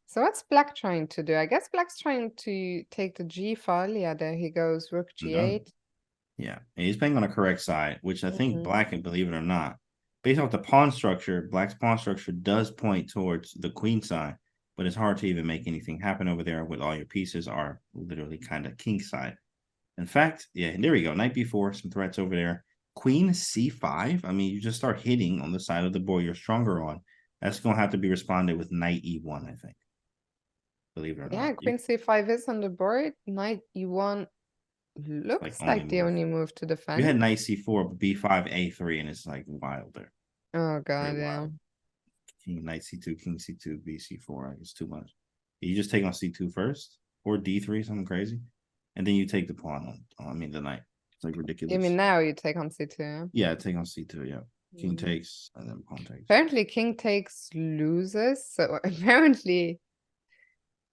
Speaker 1: So what's black trying to do? I guess black's trying to take the g file. Yeah, there he goes, rook g8.
Speaker 2: Yeah, and he's playing on a correct side, which I think black, and believe it or not, based off the pawn structure, black's pawn structure does point towards the queen side, but it's hard to even make anything happen over there with all your pieces are literally kind of king side. In fact, yeah, there we go. Knight b4, some threats over there. Queen c5. I mean, you just start hitting on the side of the board you're stronger on. That's going to have to be responded with knight e1, I think. Believe it or not.
Speaker 1: Yeah, queen c5 is on the board. Knight e1 looks like the only move to defend.
Speaker 2: You had knight c4, but b5, a3, and it's like wild there.
Speaker 1: Oh god, yeah.
Speaker 2: King, knight c2, king c2, bc4. It's too much. You just take on c2 first, or d3, something crazy, and then you take the pawn on. I mean, the knight. It's like ridiculous.
Speaker 1: You mean now you take on C2?
Speaker 2: Yeah, take on C2, yeah. King
Speaker 1: Mm.
Speaker 2: takes, and then pawn takes.
Speaker 1: Apparently king takes loses, so apparently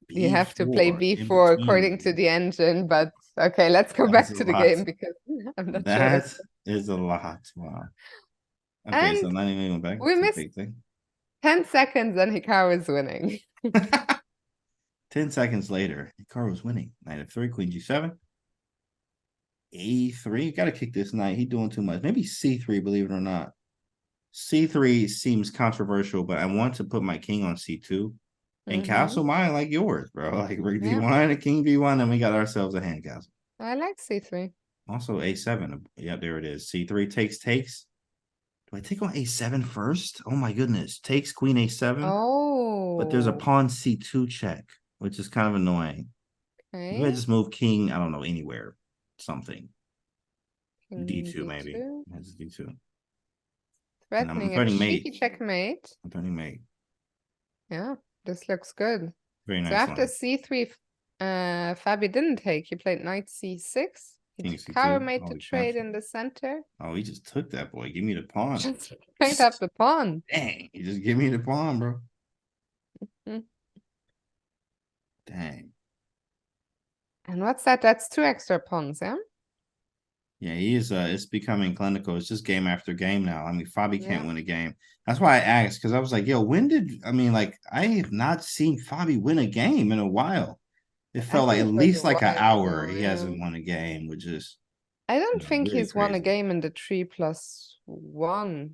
Speaker 1: you have to play
Speaker 2: B4 in
Speaker 1: b4 according to
Speaker 2: between.
Speaker 1: the engine, but okay, let's go
Speaker 2: That's
Speaker 1: back
Speaker 2: a
Speaker 1: to the
Speaker 2: lot.
Speaker 1: game because I'm not sure.
Speaker 2: That is a lot. Wow. Okay, so
Speaker 1: And
Speaker 2: not even going back.
Speaker 1: we
Speaker 2: It's a
Speaker 1: missed
Speaker 2: big thing.
Speaker 1: 10 seconds and Hikaru is winning.
Speaker 2: 10 seconds later, Hikaru's winning. Knight f3, queen g7. A3. Gotta kick this knight. He's doing too much. Maybe c3, believe it or not. C3 seems controversial, but I want to put my king on c2 and castle mine like yours, bro. Like rook d1 and king b1, and we got ourselves a hand castle.
Speaker 1: I like c3.
Speaker 2: Also a7. Yeah, there it is. c3 takes. Do I take on a7 first? Oh my goodness. Takes queen a7.
Speaker 1: Oh.
Speaker 2: But there's a pawn c2 check, which is kind of annoying.
Speaker 1: Okay.
Speaker 2: Maybe I just move king, I don't know, anywhere. Something.
Speaker 1: King
Speaker 2: D2 maybe. That's D2.
Speaker 1: Threatening a cheeky checkmate.
Speaker 2: I'm threatening mate.
Speaker 1: Yeah, this looks good.
Speaker 2: Very nice.
Speaker 1: So after
Speaker 2: line.
Speaker 1: c3, Fabi didn't take. He played knight c6. Hikaru made the trade in the center.
Speaker 2: Oh, he just took that, boy. Give me the pawn.
Speaker 1: Just straight up the pawn.
Speaker 2: Dang, you just give me the pawn, bro. Dang.
Speaker 1: And what's that? That's 2 extra pawns, yeah?
Speaker 2: Yeah, he is. It's becoming clinical. It's just game after game now. I mean, Fabi can't win a game. That's why I asked, because I was like, yo, I have not seen Fabi win a game in a while. It felt like at least like an hour he hasn't won a game, which is.
Speaker 1: I don't think
Speaker 2: really
Speaker 1: he's won a
Speaker 2: crazy.
Speaker 1: game in the 3+1.
Speaker 2: Wow.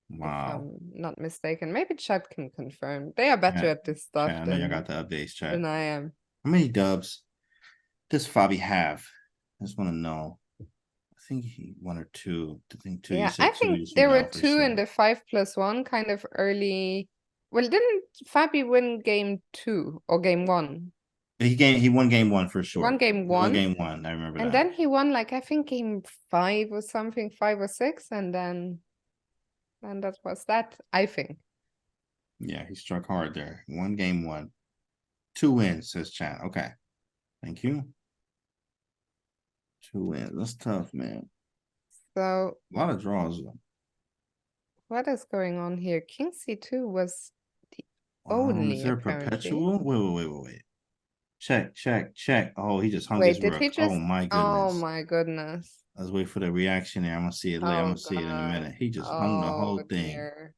Speaker 1: If I'm not mistaken. Maybe chat can confirm. They are better at this stuff
Speaker 2: I know you got the updates, chat.
Speaker 1: than I am.
Speaker 2: How many dubs does Fabi have? I just want to know. I think he 1 or 2. I think 2.
Speaker 1: Yeah, I think there were 2 in the 5+1 kind of early. Well, didn't Fabi win game 2 or game 1?
Speaker 2: He won game 1 for sure.
Speaker 1: Won game 1.
Speaker 2: Won game 1. I remember that.
Speaker 1: And then he won like I think game 5 or something, 5 or 6, and then that was that, I think.
Speaker 2: Yeah, he struck hard there. Won game 1. 2 wins, says chat. Okay. Thank you. 2 wins. That's tough, man.
Speaker 1: So
Speaker 2: a lot of draws.
Speaker 1: What is going on here? King c2 was the only.
Speaker 2: Is there
Speaker 1: apparently.
Speaker 2: perpetual? Wait. Check. Oh, he just hung
Speaker 1: Wait,
Speaker 2: his
Speaker 1: did
Speaker 2: rook.
Speaker 1: he just?
Speaker 2: Oh my goodness.
Speaker 1: Oh my goodness.
Speaker 2: Let's wait for the reaction there. I'm gonna see it later. I'm gonna see it in a minute. He just hung the whole thing.
Speaker 1: Dear.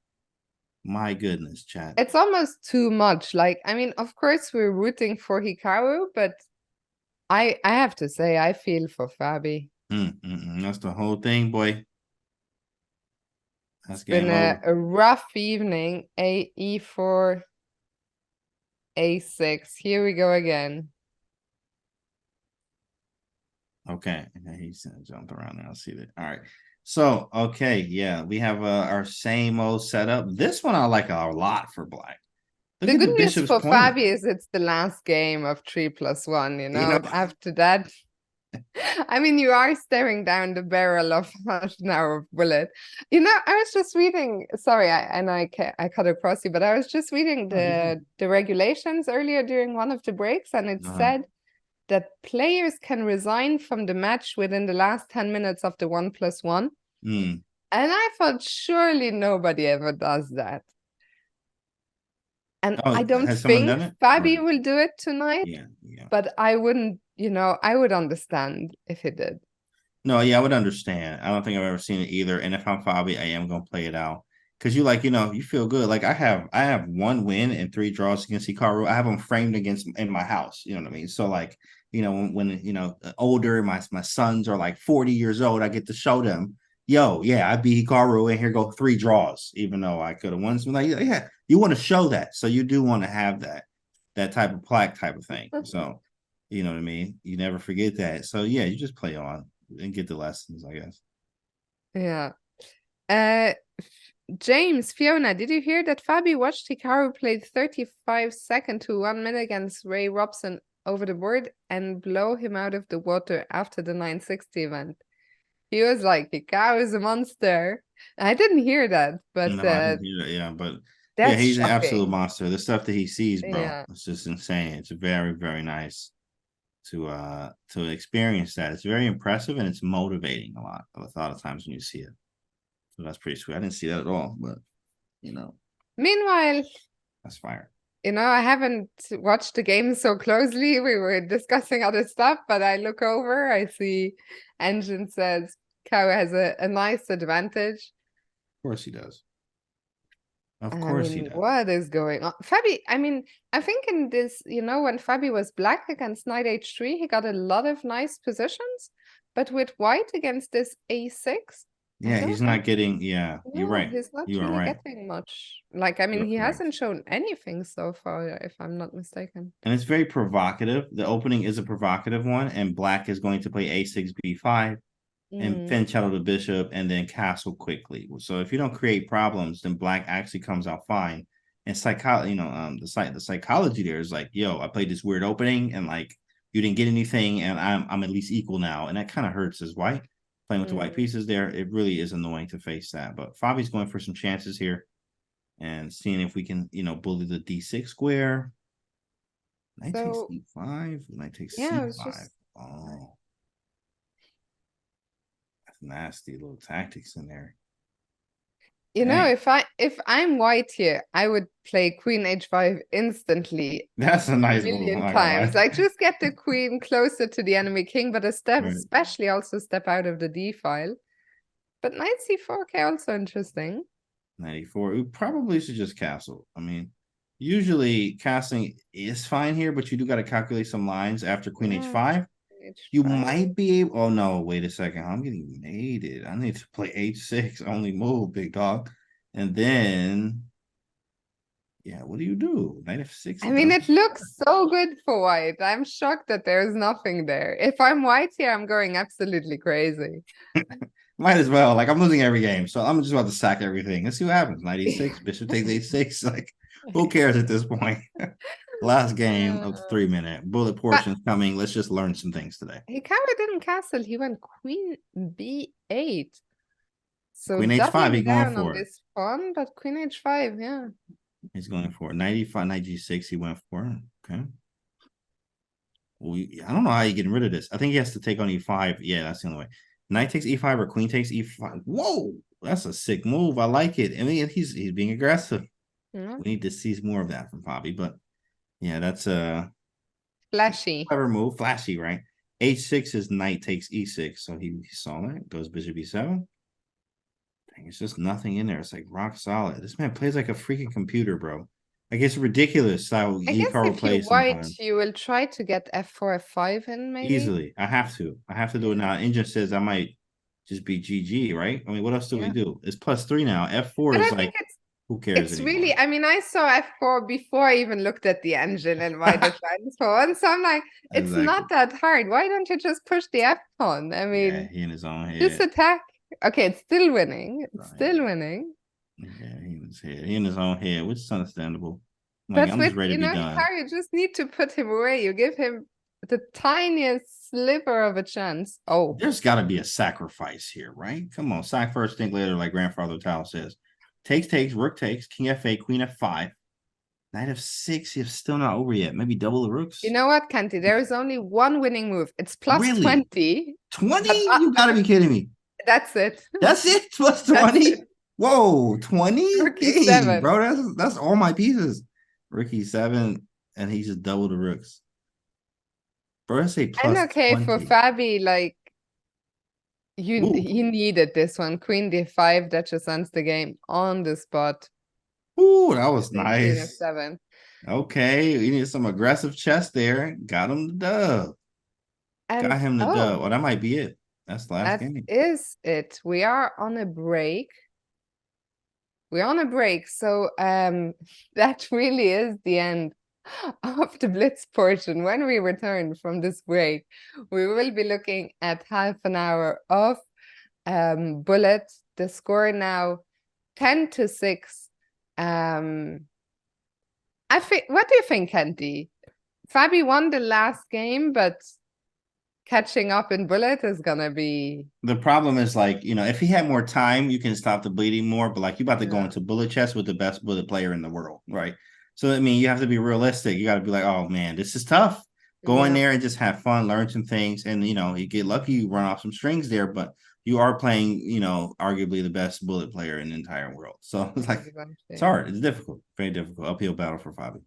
Speaker 2: My goodness, chat.
Speaker 1: It's almost too much. Like, I mean, of course we're rooting for Hikaru, but I have to say I feel for Fabi.
Speaker 2: That's the whole thing, boy.
Speaker 1: It's been a rough evening. E4, A6. Here we go again.
Speaker 2: Okay, he's jumped around there. I'll see that. All right. So, okay, yeah, we have our same old setup. This one I like a lot for black.
Speaker 1: The good news for Fabi is it's the last game of 3+1, you know? After that, I mean, you are staring down the barrel of half an hour of bullet. You know, I was just reading, sorry, I cut across you, but I was just reading the regulations earlier during one of the breaks, and it said that players can resign from the match within the last 10 minutes of the 1+1. And I thought surely nobody ever does that. And I don't think Fabi will do it tonight. Yeah. But I wouldn't, you know, I would understand if he did.
Speaker 2: No, yeah, I would understand. I don't think I've ever seen it either. And if I'm Fabi, I am gonna play it out. Because you like, you know, you feel good. Like I have 1 win and 3 draws against Hikaru. I have them framed against in my house. You know what I mean? So like, you know, when you know, older, my sons are like 40 years old, I get to show them, yo, yeah, I beat Hikaru and here go 3 draws, even though I could have won some. Like, yeah, you want to show that. So you do want to have that type of plaque type of thing. So, you know what I mean? You never forget that. So yeah, you just play on and get the lessons, I guess.
Speaker 1: Yeah. James, Fiona, did you hear that Fabi watched Hikaru played 35 seconds to 1 minute against Ray Robson over the board and blow him out of the water after the 960 event? He was like, Hikaru is a monster. I didn't hear that, but
Speaker 2: no, I didn't hear that. Yeah, but
Speaker 1: that's
Speaker 2: he's
Speaker 1: shocking.
Speaker 2: an absolute monster. The stuff that he sees, bro, it's just insane. It's very, very nice. to experience that. It's very impressive and it's motivating a lot of times when you see it. So that's pretty sweet. I didn't see that at all, but
Speaker 1: Meanwhile,
Speaker 2: that's fire.
Speaker 1: I haven't watched the game so closely. We were discussing other stuff, but I look over, I see Engine says Hikaru has a nice advantage.
Speaker 2: Of course he does. Of course he does.
Speaker 1: What is going on? Fabi, I think in this, when Fabi was black against knight h3, he got a lot of nice positions, but with white against this a6,
Speaker 2: yeah, he's not getting, you're right.
Speaker 1: He's not
Speaker 2: you
Speaker 1: really
Speaker 2: right.
Speaker 1: getting much. Like, he hasn't shown anything so far, if I'm not mistaken.
Speaker 2: And it's very provocative. The opening is a provocative one, and black is going to play a6, b5, and fin shadow the bishop, and then castle quickly. So if you don't create problems, then black actually comes out fine. And psychology, the psychology there is like, yo, I played this weird opening, and like you didn't get anything, and I'm at least equal now, and that kind of hurts as white. Playing with the white pieces there, it really is annoying to face that. But Fabi's going for some chances here and seeing if we can, bully the d6 square. Knight takes e5, knight takes c5. Oh, that's nasty little tactics in there.
Speaker 1: If I'm white here, I would play queen h5 instantly.
Speaker 2: That's a nice
Speaker 1: million times. Like, just get the queen closer to the enemy king, but especially also step out of the d file. But knight c4, okay, also interesting.
Speaker 2: 94. We probably should just castle. Usually castling is fine here, but you do got to calculate some lines after queen h5. You might be able. Oh no! Wait a second. I'm getting mated. I need to play h6. Only move, big dog. And then, what do you do? Knight f6.
Speaker 1: It looks so good for white. I'm shocked that there's nothing there. If I'm white here, I'm going absolutely crazy.
Speaker 2: Might as well. Like, I'm losing every game, so I'm just about to sack everything. Let's see what happens. Knight e6. Bishop takes h6. Like, who cares at this point? Last game of the 3-minute. Bullet portions coming. Let's just learn some things today.
Speaker 1: Hikaru didn't castle. He went queen b8. So
Speaker 2: queen h5, he's going for
Speaker 1: on this pawn, but queen h5, yeah.
Speaker 2: He's going for 95, knight g6, he went for. Okay. Well, I don't know how you're getting rid of this. I think he has to take on e5. Yeah, that's the only way. Knight takes e5 or queen takes e5. Whoa, that's a sick move. I like it. He's being aggressive. We need to see more of that from Fabi, but yeah, that's a
Speaker 1: flashy.
Speaker 2: Clever move. Flashy, right? h6 is knight takes e6. So he saw that. Goes bishop e7. Dang, it's just nothing in there. It's like rock solid. This man plays like a freaking computer, bro. Like, it's ridiculous how Hikaru plays.
Speaker 1: If you will try to get f4, f5 in, maybe?
Speaker 2: Easily. I have to do it now. Engine says I might just be GG, right? What else do we do? It's +3 now. F4 is like, who cares?
Speaker 1: It's really, I saw f4 before I even looked at the engine and my defense pawn. So I'm like, it's not that hard. Why don't you just push the f pawn?
Speaker 2: He in his own head.
Speaker 1: Just attack. Okay, it's still winning. It's still winning.
Speaker 2: Yeah, he in his head. He in his own head, which is understandable.
Speaker 1: Like, but I'm just ready to be done. Hikaru, you just need to put him away. You give him the tiniest sliver of a chance. Oh,
Speaker 2: there's got to be a sacrifice here, right? Come on, sack first, think later, like Grandfather Tao says. Takes, rook takes, king f8, queen f5, knight f6. You're still not over yet. Maybe double the rooks.
Speaker 1: You know what, Kanti? There is only one winning move. It's +20. 20?
Speaker 2: You gotta be kidding me.
Speaker 1: That's it.
Speaker 2: That's it. +20. Whoa, 20?
Speaker 1: Rook e7,
Speaker 2: bro. That's all my pieces. Rook e7, and he just doubled the rooks. Bro, I say +20.
Speaker 1: And okay, for Fabi, like, he needed this one. Queen d5, that just ends the game on the spot.
Speaker 2: Ooh, that was nice.
Speaker 1: Queen f7.
Speaker 2: Okay, you need some aggressive chess there. Got him the dub. Got him the dub. Well, that might be it. That's the last game.
Speaker 1: That is it. We are on a break. We're on a break. So that really is the end of the Blitz portion. When we return from this break, we will be looking at half an hour of Bullet. The score now 10-6. I think, what do you think, Kenty? Fabi won the last game, but catching up in Bullet is gonna be.
Speaker 2: The problem is, like, if he had more time, you can stop the bleeding more. But like, you about to go into Bullet chess with the best Bullet player in the world, right? So you have to be realistic. You got to be like, oh man, this is tough. Go in
Speaker 1: Yeah.
Speaker 2: there and just have fun, learn some things, and you know, you get lucky, you run off some strings there, but you are playing, you know, arguably the best bullet player in the entire world. So it's like it's
Speaker 1: Exactly.
Speaker 2: hard, it's difficult, very difficult. Uphill battle for Fabi.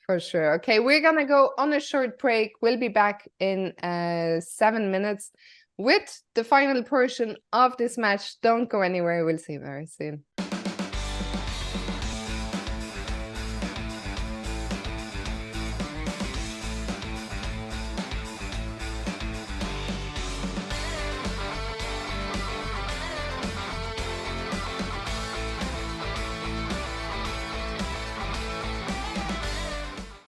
Speaker 1: For sure. Okay, we're gonna go on a short break. We'll be back in 7 minutes with the final portion of this match. Don't go anywhere. We'll see you very soon.